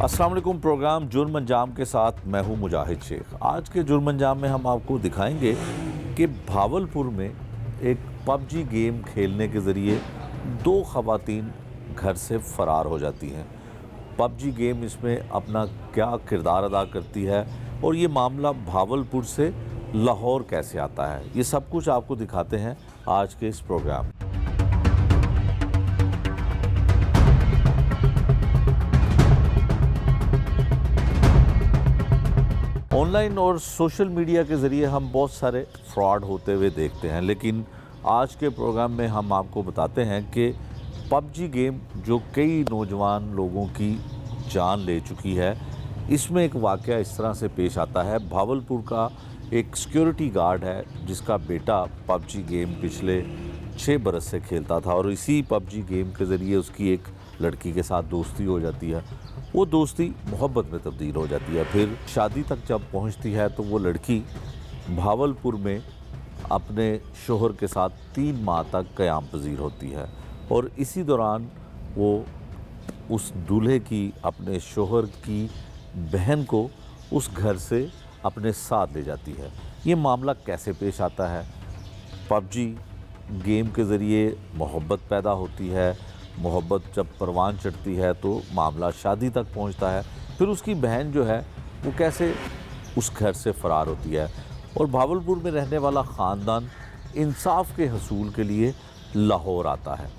अस्सलाम वालेकुम। प्रोग्राम जुर्म अंजाम के साथ मैं हूं मुजाहिद शेख। आज के जुर्म अंजाम में हम आपको दिखाएंगे कि भावलपुर में एक पबजी गेम खेलने के ज़रिए दो ख़वातीन घर से फ़रार हो जाती हैं। पबजी गेम इसमें अपना क्या किरदार अदा करती है और ये मामला भावलपुर से लाहौर कैसे आता है, ये सब कुछ आपको दिखाते हैं आज के इस प्रोग्राम में। ऑनलाइन और सोशल मीडिया के ज़रिए हम बहुत सारे फ्रॉड होते हुए देखते हैं, लेकिन आज के प्रोग्राम में हम आपको बताते हैं कि पबजी गेम जो कई नौजवान लोगों की जान ले चुकी है, इसमें एक वाक़या इस तरह से पेश आता है। भावलपुर का एक सिक्योरिटी गार्ड है जिसका बेटा पबजी गेम पिछले 6 बरस से खेलता था और इसी पबजी गेम के ज़रिए उसकी एक लड़की के साथ दोस्ती हो जाती है। वो दोस्ती मोहब्बत में तब्दील हो जाती है। फिर शादी तक जब पहुंचती है तो वो लड़की भावलपुर में अपने शोहर के साथ 3 माह तक क़याम पजीर होती है और इसी दौरान वो उस दूल्हे की, अपने शोहर की बहन को उस घर से अपने साथ ले जाती है। ये मामला कैसे पेश आता है? पबजी गेम के ज़रिए मोहब्बत पैदा होती है, मोहब्बत जब परवान चढ़ती है तो मामला शादी तक पहुंचता है। फिर उसकी बहन जो है वो कैसे उस घर से फ़रार होती है और भावलपुर में रहने वाला ख़ानदान इंसाफ के हसूल के लिए लाहौर आता है।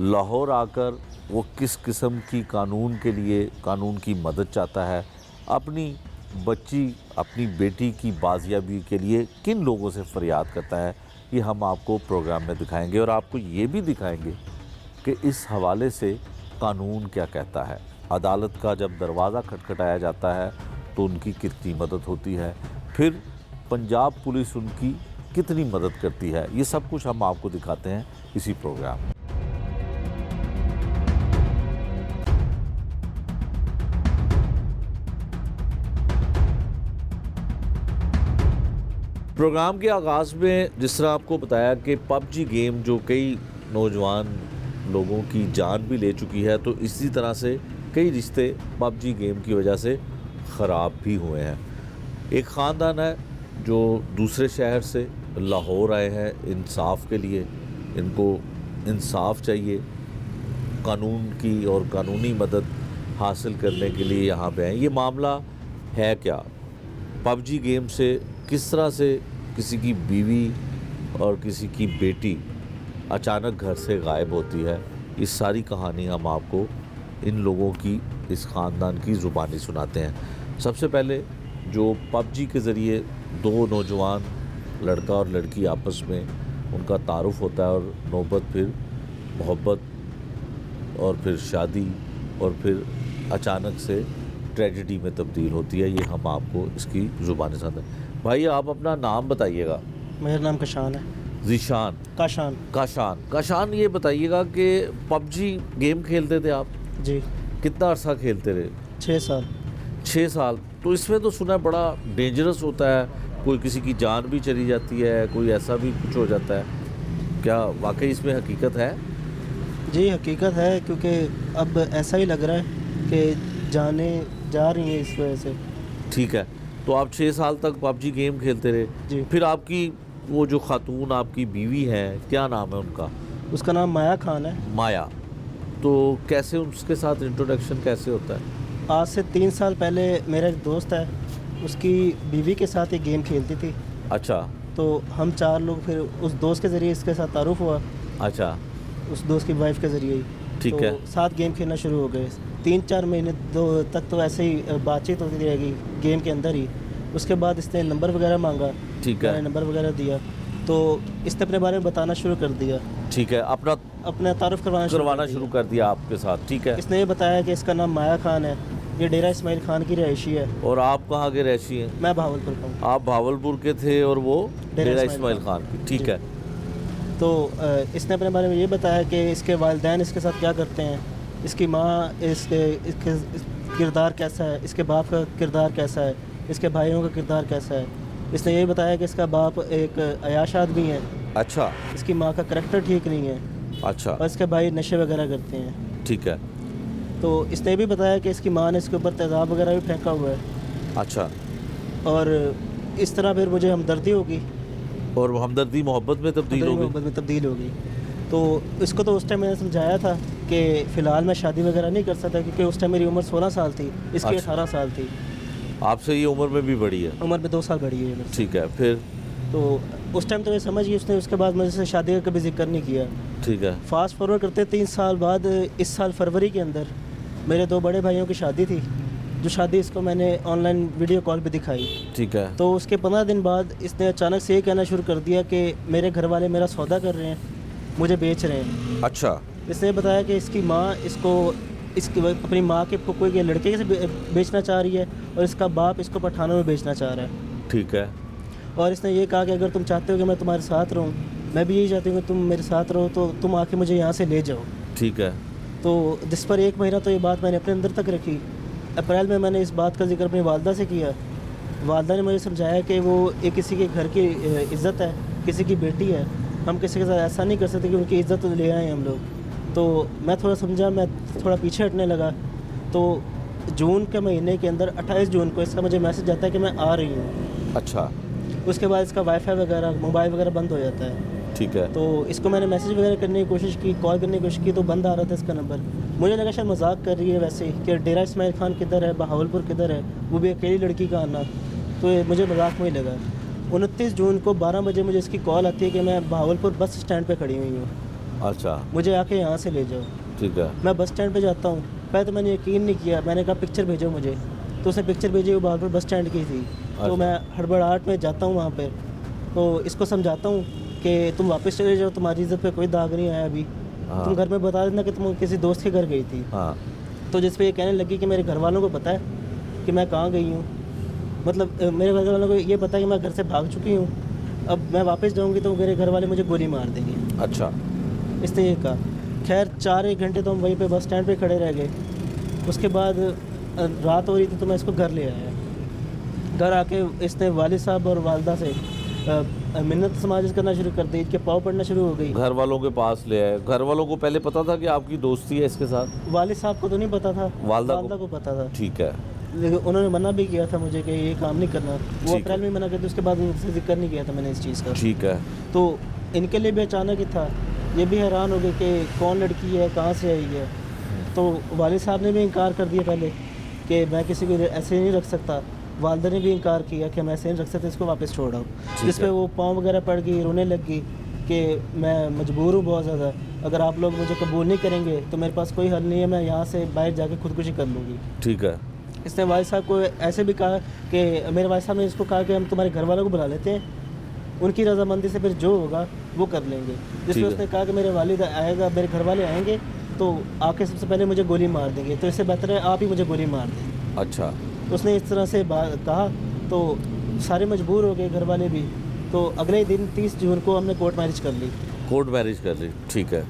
लाहौर आकर वो किस किस्म की कानून के लिए कानून की मदद चाहता है, अपनी बच्ची, अपनी बेटी की बाजियाबी के लिए किन लोगों से फ़रियाद करता है, ये हम आपको प्रोग्राम में दिखाएंगे और आपको ये भी दिखाएंगे कि इस हवाले से कानून क्या कहता है। अदालत का जब दरवाज़ा खटखटाया जाता है तो उनकी कितनी मदद होती है, फिर पंजाब पुलिस उनकी कितनी मदद करती है, ये सब कुछ हम आपको दिखाते हैं इसी प्रोग्राम में। प्रोग्राम के आगाज़ में जिस तरह आपको बताया कि पबजी गेम जो कई नौजवान लोगों की जान भी ले चुकी है, तो इसी तरह से कई रिश्ते पबजी गेम की वजह से ख़राब भी हुए हैं। एक ख़ानदान है जो दूसरे शहर से लाहौर आए हैं इंसाफ के लिए। इनको इंसाफ चाहिए, कानून की और कानूनी मदद हासिल करने के लिए यहाँ पे हैं। ये मामला है क्या? पबजी गेम से किस तरह से किसी की बीवी और किसी की बेटी अचानक घर से गायब होती है, इस सारी कहानी हम आपको इन लोगों की, इस ख़ानदान की ज़ुबानी सुनाते हैं। सबसे पहले जो पबजी के ज़रिए दो नौजवान, लड़का और लड़की आपस में उनका तारुफ़ होता है और नौबत फिर मोहब्बत और फिर शादी और फिर अचानक से ट्रेजेडी में तब्दील होती है, ये हम आपको इसकी ज़ुबानी सुनाते हैं। भाई आप अपना नाम बताइएगा। मेरा नाम कशान है। ज़ीशान, काशान, ये बताइएगा कि पबजी गेम खेलते थे आप? जी। कितना अर्सा खेलते रहे? 6 साल। 6 साल। तो इसमें तो सुना है बड़ा डेंजरस होता है, कोई किसी की जान भी चली जाती है, कोई ऐसा भी कुछ हो जाता है, क्या वाकई इसमें हकीकत है? जी हकीकत है, क्योंकि अब ऐसा ही लग रहा है कि जाने जा रही हैं इस वजह से। ठीक है, तो आप 6 साल तक पबजी गेम खेलते रहे जी। फिर आपकी वो जो खातून आपकी बीवी है, क्या नाम है उनका? उसका नाम माया खान है। माया। तो कैसे उसके साथ इंट्रोडक्शन कैसे होता है? आज से 3 साल पहले मेरा एक दोस्त है, उसकी बीवी के साथ ये गेम खेलती थी। अच्छा। तो हम 4 लोग फिर उस दोस्त के ज़रिए इसके साथ तारुफ हुआ। अच्छा। उस दोस्त की वाइफ के ज़रिए ही। ठीक तो है। साथ गेम खेलना शुरू हो गए। 3-4 महीने तक तो ऐसे ही बातचीत होती रहेगी गेम के अंदर ही। उसके बाद इसने नंबर वगैरह मांगा। ठीक है। मैंने नंबर वगैरह दिया तो इसने अपने बारे में बताना शुरू कर दिया। ठीक है, अपना तारुफ करवाना शुरू कर दिया आपके साथ। ठीक है। इसने ये बताया कि इसका नाम माया खान है, ये डेरा इस्माइल खान की रहायशी है। और आप कहाँ के रहायशी हैं? मैं भावलपुर का हूँ। आप भावलपुर के थे और वो डेरा इस्माइल खान की। ठीक है। तो इसने अपने बारे में ये बताया कि इसके वालिदैन इसके साथ क्या करते हैं, इसकी माँ इसके किरदार कैसा है, इसके बाप का किरदार कैसा है, इसके भाइयों का किरदार कैसा है। इसने ये बताया कि इसका बाप एक अयाश आदमी है। अच्छा। इसकी माँ का करैक्टर ठीक नहीं है। अच्छा। और इसके भाई नशे वगैरह करते हैं। ठीक है। तो इसने ये भी बताया कि इसकी माँ ने इसके ऊपर तेज़ाब वगैरह भी फेंका हुआ है। अच्छा, और इस तरह फिर मुझे हमदर्दी होगी, और वो हमदर्दी मोहब्बत में तब्दील हो गई। मोहब्बत में तब्दील हो गई। तो इसको तो उस टाइम मैंने समझाया था कि फ़िलहाल मैं शादी वगैरह नहीं कर सकता, क्योंकि उस टाइम मेरी उम्र 16 साल थी, इसकी अच्छा। 18 साल थी। आपसे ये उम्र में भी बड़ी है। उम्र में 2 साल बड़ी है ये मुझसे। ठीक है, फिर? तो उस टाइम तो ये समझ गई उसने, उसके बाद मुझे से शादी का कभी जिक्र नहीं किया। ठीक है। फास्ट फॉरवर्ड करते 3 साल बाद, इस साल फरवरी के अंदर मेरे 2 बड़े भाइयों की शादी थी, जो शादी इसको मैंने ऑनलाइन वीडियो कॉल पे दिखाई। ठीक है। तो उसके 15 दिन बाद इसने अचानक से ये कहना शुरू कर दिया कि मेरे घर वाले मेरा सौदा कर रहे हैं, मुझे बेच रहे हैं। अच्छा। इसने बताया कि इसकी माँ इसको अपनी माँ के कोई के लड़के से बेचना चाह रही है, और इसका बाप इसको पठानों में बेचना चाह रहा है। ठीक है। और इसने ये कहा कि अगर तुम चाहते हो कि मैं तुम्हारे साथ रहूं, मैं भी यही चाहती हूँ कि तुम मेरे साथ रहो, तो तुम आके मुझे यहाँ से ले जाओ। ठीक है। तो जिस पर 1 महीना तो ये बात मैंने अपने अंदर तक रखी। अप्रैल में मैंने इस बात का जिक्र अपनी वालदा से किया। वालदा ने मुझे समझाया कि वो एक किसी के घर की इज़्ज़त है, किसी की बेटी है, हम किसी के साथ ऐसा नहीं कर सकते कि उनकी इज़्ज़त ले आए हम लोग। तो मैं थोड़ा समझा, मैं थोड़ा पीछे हटने लगा। तो जून के महीने के अंदर 28 जून को इसका मुझे मैसेज आता है कि मैं आ रही हूँ। अच्छा। उसके बाद इसका वाईफाई वगैरह, मोबाइल वगैरह बंद हो जाता है। ठीक है। तो इसको मैंने मैसेज वगैरह करने की कोशिश की, कॉल करने की कोशिश की, तो बंद आ रहा था इसका नंबर। मुझे लगा शायद मजाक कर रही है वैसे ही, कि डेरा इस्माइल खान किधर है, बहावलपुर किधर है, वो भी अकेली लड़की का आना, तो ये मुझे मजाक में ही लगा। 29 जून को 12 बजे मुझे इसकी कॉल आती है कि मैं बहावलपुर बस स्टैंड पे खड़ी हुई हूँ, अच्छा। मुझे आके यहाँ से ले जाओ। ठीक है। मैं बस स्टैंड पे जाता हूँ। पहले तो मैंने यकीन नहीं किया, मैंने कहा पिक्चर भेजो मुझे, तो उसने पिक्चर भेजी, वो बहावलपुर बस स्टैंड की थी। तो मैं हड़बड़ाहट में जाता हूँ वहाँ पर, तो इसको समझाता हूँ कि तुम वापस चले जाओ, तुम्हारी इज़्ज़त पे कोई दाग नहीं आया अभी, तुम घर में बता देना कि तुम किसी दोस्त के घर गई थी। हाँ। तो जिस पे ये कहने लगी कि मेरे घर वालों को पता है कि मैं कहाँ गई हूँ, मतलब मेरे घर वालों को ये पता है कि मैं घर से भाग चुकी हूँ, अब मैं वापस जाऊँगी तो मेरे घर वाले मुझे गोली मार देंगे। अच्छा। इसने ये कहा। खैर 4-1 घंटे तो हम वहीं पे बस स्टैंड पे खड़े रह गए। उसके बाद रात हो रही थी तो मैं इसको घर ले आया। घर आके इसने वालिद साहब और वालदा से मिन्नत समाजिश करना शुरू कर दी, कि पाँव पड़ना शुरू हो गई। घर वालों के पास ले आए। घर वालों को पहले पता था कि आपकी दोस्ती है इसके साथ? वालिद साहब को तो नहीं पता था, वालदा को पता था। ठीक है। लेकिन उन्होंने मना भी किया था मुझे कि ये काम नहीं करना, वो अप्रैल में मना करते, उसके बाद उनसे जिक्र नहीं किया था मैंने इस चीज़ का। ठीक है। तो इनके लिए भी अचानक ही था, ये भी हैरान हो गए कि कौन लड़की है, कहाँ से आई है। तो वालिद साहब ने भी इनकार कर दिया पहले कि मैं किसी को ऐसे नहीं रख सकता। वालदा ने भी इनकार किया कि मैं ऐसे नहीं रख सकता, इसको वापस छोड़ आओ। जिस पे वो पाँव वगैरह पड़ गई, रोने लग गई कि मैं मजबूर हूँ बहुत ज़्यादा, अगर आप लोग मुझे कबूल नहीं करेंगे तो मेरे पास कोई हल नहीं है, मैं यहाँ से बाहर जाके खुदकुशी कर लूँगी। ठीक है। इसने वालिद साहब को ऐसे भी कहा कि मेरे वालिद साहब ने इसको कहा कि हम तुम्हारे घर वालों को बुला लेते हैं, उनकी रजामंदी से फिर जो होगा वो कर लेंगे। जिसमें उसने कहा कि मेरे वालिद आएगा, मेरे घर वाले आएंगे तो आके सबसे पहले मुझे गोली मार देंगे, तो इससे बेहतर है आप ही मुझे गोली मार दें। अच्छा। उसने इस तरह से कहा तो सारे मजबूर हो गए, घर वाले भी। तो अगले दिन 30 जून को हमने कोर्ट मैरिज कर ली। कोर्ट मैरिज कर ली, ठीक है।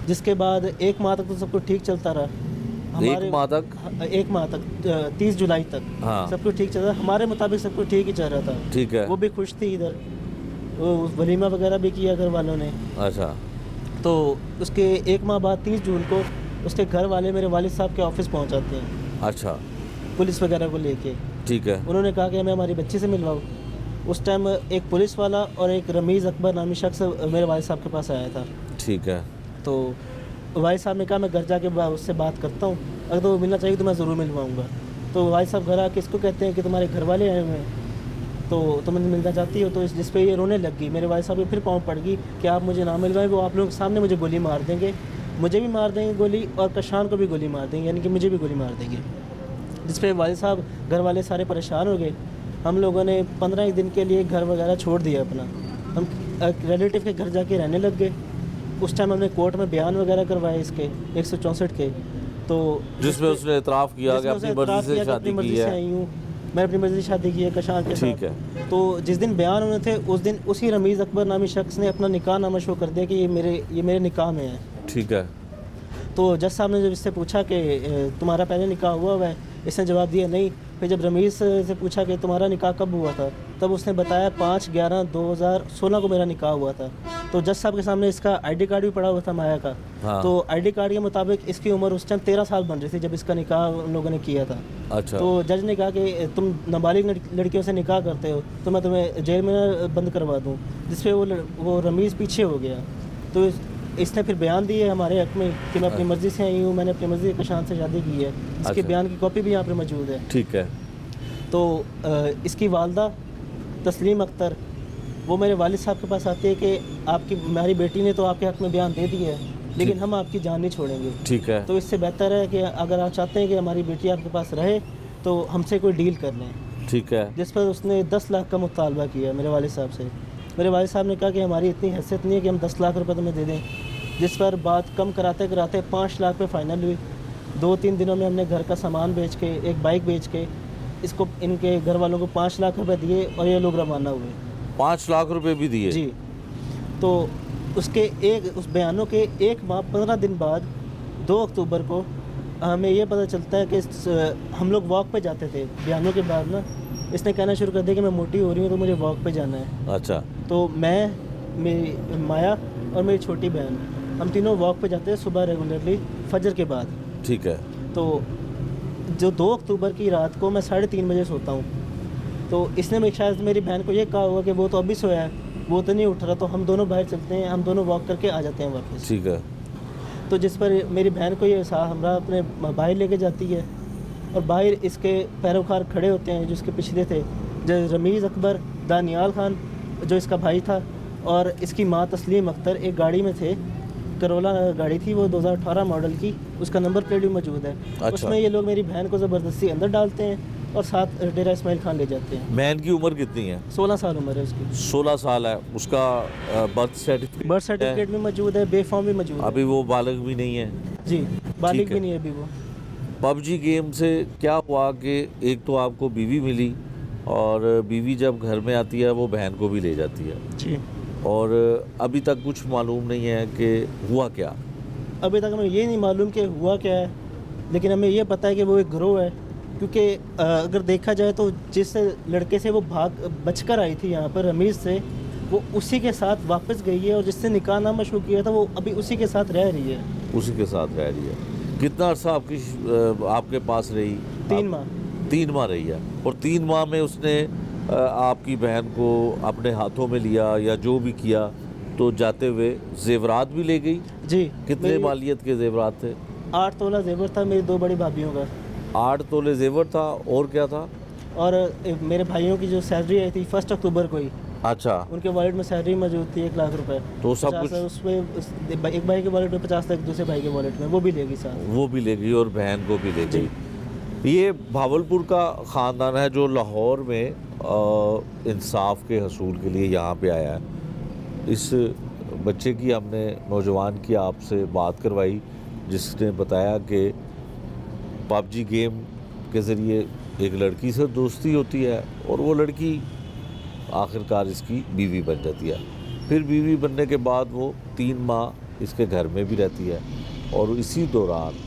जिसके बाद 1 माह तक तो सब कुछ ठीक चलता रहा। 1 माह तक? 1 माह तक, 30 जुलाई तक। हाँ। सब कुछ ठीक चल रहा, हमारे मुताबिक सब कुछ ठीक ही चल रहा था। ठीक है। वो भी खुश थी, इधर वो वलीमा वगैरह भी किया घर वालों ने। अच्छा। तो उसके 1 माह बाद 30 जून को उसके घर वाले मेरे वालिद साहब के ऑफिस पहुंच जाते हैं, अच्छा। पुलिस वगैरह को लेके। ठीक है। उन्होंने कहा कि मैं हमारी बच्ची से मिलवाऊँ। उस टाइम एक पुलिस वाला और एक रमीज़ अकबर नामी शख्स मेरे वालिद साहब के पास आया था। ठीक है। तो वालिद साहब ने कहा मैं घर जाके उससे बात करता हूँ, अगर तो वो मिलना चाहिए तो मैं ज़रूर मिलवाऊँगा। तो वालिद साहब घर आके इसको कहते हैं कि तुम्हारे घर वाले आए हुए हैं, तो तुम मिलना चाहती हो। तो जिस पे ये रोने लग गई, मेरे वालिद साहब की फिर पाँव पड़ गई कि आप मुझे ना मिलवाएं, वो आप लोगों के सामने मुझे गोली मार देंगे, मुझे भी मार देंगे गोली, और कशान को भी गोली मार देंगे, यानी कि मुझे भी गोली मार देंगे। जिस पे वालिद साहब, घर वाले सारे परेशान हो गए। हम लोगों ने 15 दिन के लिए घर वगैरह छोड़ दिया अपना, हम रिलेटिव के घर जाके रहने लग गए। उस टाइम हमने कोर्ट में बयान वगैरह करवाए इसके 164 के, तो जिसमें उसने इतराफ़ किया कि अपनी मर्जी से शादी की है। आई हूँ, मैं अपनी मर्जी से शादी की है कशान के साथ। ठीक है। तो जिस दिन बयान होने थे उस दिन उसी रमीज़ अकबर नामी शख्स ने अपना निकाह नामा शो कर दिया कि ये मेरे निकाह में है। ठीक है। तो जज साहब ने जब इससे पूछा कि तुम्हारा पहले निकाह हुआ है, इसने जवाब दिया नहीं। फिर जब रमीज़ से पूछा कि तुम्हारा निकाह कब हुआ था, तब उसने बताया 5/11/2016 को मेरा निकाह हुआ था। तो तो जज साहब के सामने इसका आईडी कार्ड भी पड़ा हुआ था माया का। हाँ। तो आईडी कार्ड के मुताबिक इसकी उम्र उस टाइम 13 साल बन रही थी जब इसका निकाह उन लोगों ने किया था। अच्छा। तो जज ने कहा कि तुम नाबालिग लड़कियों से निकाह करते हो तो मैं तुम्हें जेल में बंद करवा दूँ, जिसपे वो रमीज़ पीछे हो गया। तो इसने फिर बयान दिए हमारे हक में कि मैं अपनी मर्ज़ी से आई हूँ, मैंने अपनी मर्ज़ी के शान से शादी की है। इसके अच्छा। बयान की कॉपी भी यहाँ पर मौजूद है। ठीक है। तो इसकी वालदा तस्लीम अख्तर वो मेरे वालिद साहब के पास आती है कि आपकी हमारी बेटी ने तो आपके हक़ में बयान दे दिया है, लेकिन हम आपकी जान नहीं छोड़ेंगे। ठीक है। तो इससे बेहतर है कि अगर आप चाहते हैं कि हमारी बेटी आपके पास रहे तो हमसे कोई डील कर लें। ठीक है। जिस पर उसने 10 लाख का मुतालबा किया मेरे वालिद साहब से। मेरे वालिद साहब ने कहा कि हमारी इतनी हैसियत नहीं है कि हम 10 लाख रुपये तुम्हें दे दें, जिस पर बात कम कराते कराते 5 लाख पे फाइनल हुई। 2-3 दिनों में हमने घर का सामान बेच के, एक बाइक बेच के इसको इनके घर वालों को 5 लाख रुपए दिए और ये लोग रवाना हुए। 5 लाख रुपए भी दिए? जी। तो उस बयानों के 1 माह 15 दिन बाद 2 अक्टूबर को हमें ये पता चलता है कि हम लोग वॉक पे जाते थे। बयानों के बाद ना इसने कहना शुरू कर दिया कि मैं मोटी हो रही हूँ तो मुझे वॉक पे जाना है। अच्छा। तो मैं, मेरी माया और मेरी छोटी बहन, हम तीनों वॉक पे जाते हैं सुबह रेगुलरली फजर के बाद। ठीक है। तो जो 2 अक्टूबर की रात को मैं 3:30 बजे सोता हूँ, तो इसने शायद मेरी बहन को ये कहा होगा कि वो तो अभी सोया है, वो तो नहीं उठ रहा, तो हम दोनों बाहर चलते हैं, हम दोनों वॉक करके आ जाते हैं वापस। ठीक है। तो जिस पर मेरी बहन को ये हमरा अपने बाहर लेके जाती है और बाहर इसके पैरोकार खड़े होते हैं जो इसके पिछले थे, जो रमीज़ अकबर, दानियाल खान जो इसका भाई था, और इसकी माँ तस्लीम अख्तर एक गाड़ी में थे। करोला गाड़ी थी वो 2018 मॉडल की, उसका नंबर प्लेट भी मौजूद है। अच्छा। उसमें ये लोग मेरी बहन को ज़बरदस्ती अंदर डालते हैं और साथ डेरा इस्माइल खान ले जाते हैं। बहन की उम्र कितनी है? 16 साल उम्र है उसकी। 16 साल है। उसका बर्थ सर्टिफिकेट भी मौजूद है, बेफॉर्म भी मौजूद है। अभी वो बालिग भी नहीं है? जी, बालिग ठीक है। भी नहीं है अभी वो। पबजी गेम से क्या हुआ कि एक तो आपको बीवी मिली, और बीवी जब घर में आती है वो बहन को भी ले जाती है, जी। और अभी तक कुछ मालूम नहीं है कि हुआ क्या। अभी तक हमें ये नहीं मालूम कि हुआ क्या है, लेकिन हमें ये पता है कि वो एक गिरोह है। क्योंकि अगर देखा जाए तो जिस लड़के से वो बचकर आई थी यहाँ पर रमीज़ से, वो उसी के साथ वापस गई है, और जिससे निकाहनामा शुरू किया था वो अभी उसी के साथ रह रही है। उसी के साथ रह रही है। कितना अर्सा आपके पास रही? 3 माह। 3 माह रही है। और 3 माह में उसने आपकी बहन को अपने हाथों में लिया या जो भी किया, तो जाते हुए जेवरात भी ले गई? जी। कितने मालियत के जेवरात थे? 8 तोला जेवर था मेरी 2 बड़ी भाभियों का। 8 तोले जेवर था। और क्या था? और मेरे भाइयों की जो सैलरी आई थी 1 अक्टूबर को ही, अच्छा। उनके वॉलेट में सैलरी मौजूद थी 1 लाख रुपए। तो सब कुछ उसमें एक भाई के वॉलेट में 50 लाख, दूसरे भाई के वॉलेट में वो भी ले गई साथ। वो भी ले गई और बहन को भी ले गई। ये भावलपुर का ख़ानदान है जो लाहौर में इंसाफ के हसूल के लिए यहाँ पे आया है। इस बच्चे की हमने, नौजवान की आपसे बात करवाई, जिसने बताया कि पबजी गेम के ज़रिए एक लड़की से दोस्ती होती है और वो लड़की आखिरकार इसकी बीवी बन जाती है। फिर बीवी बनने के बाद वो 3 माह इसके घर में भी रहती है, और इसी दौरान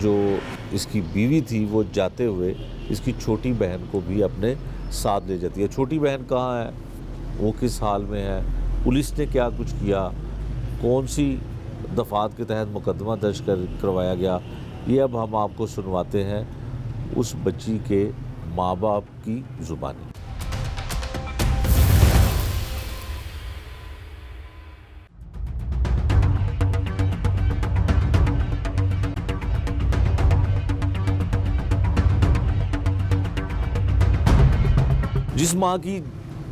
जो इसकी बीवी थी वो जाते हुए इसकी छोटी बहन को भी अपने साथ ले जाती है। छोटी बहन कहाँ है, वो किस हाल में है, पुलिस ने क्या कुछ किया, कौन सी दफ़ात के तहत मुकदमा दर्ज करवाया गया, ये अब हम आपको सुनवाते हैं उस बच्ची के माँ बाप की ज़ुबानी। जिस माँ की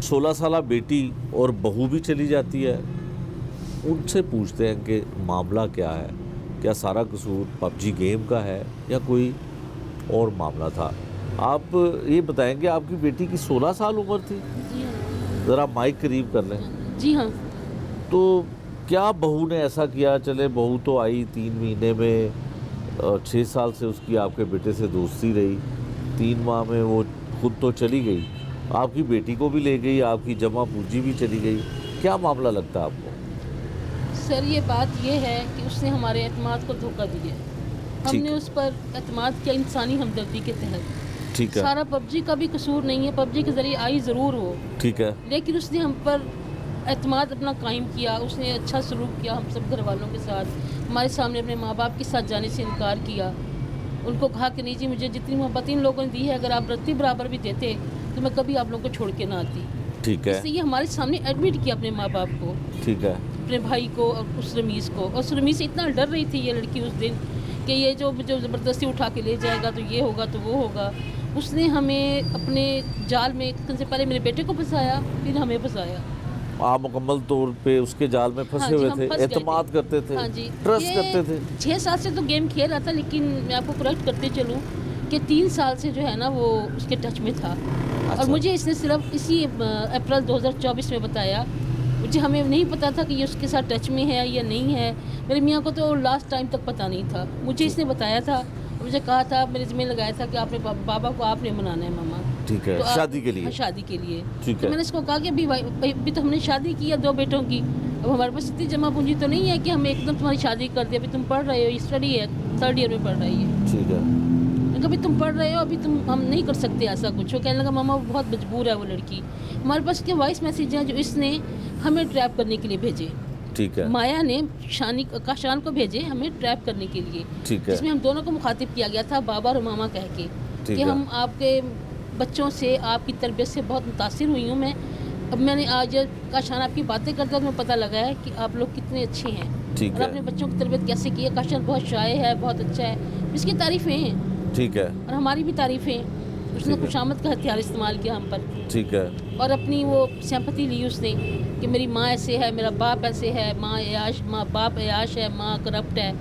16 साल बेटी और बहू भी चली जाती है, उनसे पूछते हैं कि मामला क्या है, क्या सारा कसूर पबजी गेम का है या कोई और मामला था। आप ये बताएंगे, आपकी बेटी की 16 साल उम्र थी? जी हाँ। ज़रा माइक करीब कर लें। जी हाँ। तो क्या बहू ने ऐसा किया? चले बहू तो आई 3 महीने में, 6 साल से उसकी आपके बेटे से दोस्ती रही, 3 माह में वो खुद तो चली गई, आपकी बेटी को भी ले गई, आपकी जमा पूंजी भी चली गई। क्या मामला लगता है आपको? सर ये बात ये है कि उसने हमारे एतमाद को धोखा दिया। हमने उस पर एतमाद किया इंसानी हमदर्दी के तहत। ठीक है। सारा पबजी का भी कसूर नहीं है, पबजी के ज़रिए आई ज़रूर हो, ठीक है, लेकिन उसने हम पर एतमाद अपना कायम किया, उसने अच्छा सलूक किया हम सब घर वालों के साथ, हमारे सामने अपने माँ बाप के साथ जाने से इनकार किया। उनको कहा कि नहीं जी, मुझे जितनी मोहब्बत इन लोगों ने दी है, अगर आप रत्ती बराबर भी देते तो मैं कभी आप लोगों को छोड़ के ना आती। ठीक है, इसलिए हमारे सामने एडमिट किया अपने माँ बाप को, ठीक है, अपने भाई को और उस रमीज़ को। और उस रमीज़ से इतना डर रही थी ये लड़की उस दिन कि ये जो ज़बरदस्ती उठा के ले जाएगा तो ये होगा तो वो होगा। उसने हमें अपने जाल में सबसे पहले मेरे बेटे को फंसाया, फिर हमें फंसाया। आप मुकम्मल तौर पे उसके जाल में फंसे हाँ जी, हुए हम थे, फंस गए थे। एतमाद करते थे, हाँ जी, ट्रस्ट ये करते थे। 6 साल से तो गेम खेल रहा था, लेकिन मैं आपको करेक्ट करते चलूँ कि 3 साल से जो है ना वो उसके टच में था। अच्छा। और मुझे इसने सिर्फ इसी अप्रैल 2024 में बताया। मुझे हमें नहीं पता था कि ये उसके साथ टच में है या नहीं है। मेरे मियाँ को तो लास्ट टाइम तक पता नहीं था, मुझे इसने बताया था। मुझे कहा था, मेरे ज़िम्मे लगाया था कि आपने बाबा को आपने मनाना है मामा। ठीक है, तो शादी के लिए। हाँ, शादी के लिए। ठीक तो है। मैंने इसको कहा कि अभी तो हमने शादी की है 2 बेटों की, अब हमारे पास इतनी जमा पूंजी तो नहीं है कि हम एकदम तुम्हारी शादी कर दें। अभी तुम पढ़ रहे हो, स्टडी है, 3rd ईयर में पढ़ रही है। ठीक है, अभी तुम पढ़ रहे हो, अभी हम नहीं कर सकते ऐसा कुछ। वो कहने लगा मामा वो बहुत मजबूर है वो लड़की। हमारे पास के वॉइस मैसेज हैं जो इसने हमें ट्रैप करने के लिए भेजे। ठीक है, माया ने काशान को भेजे हमें ट्रैप करने के लिए। ठीक है, इसमें हम दोनों को मुखातिब किया गया था बाबा और मामा कह के ठीक कि है। हम आपके बच्चों से, आपकी तरबियत से बहुत मुतासिर हुई हूँ मैं। अब मैंने आज काशान आपकी बातें करता तो मुझे पता लगा है कि आप लोग कितने अच्छे हैं ठीक और है, अपने बच्चों की तरबियत कैसे की है। काशान बहुत शाये है, बहुत अच्छा है, इसकी तारीफ़ें हैं ठीक है, और हमारी भी तारीफ़ें। उसने ठीक है। खुशामद का हथियार इस्तेमाल किया हम पर ठीक है, और अपनी वो सिंपैथी ली उसने कि मेरी माँ ऐसे है, मेरा बाप ऐसे है, बाप अयाश है, माँ करप्ट है,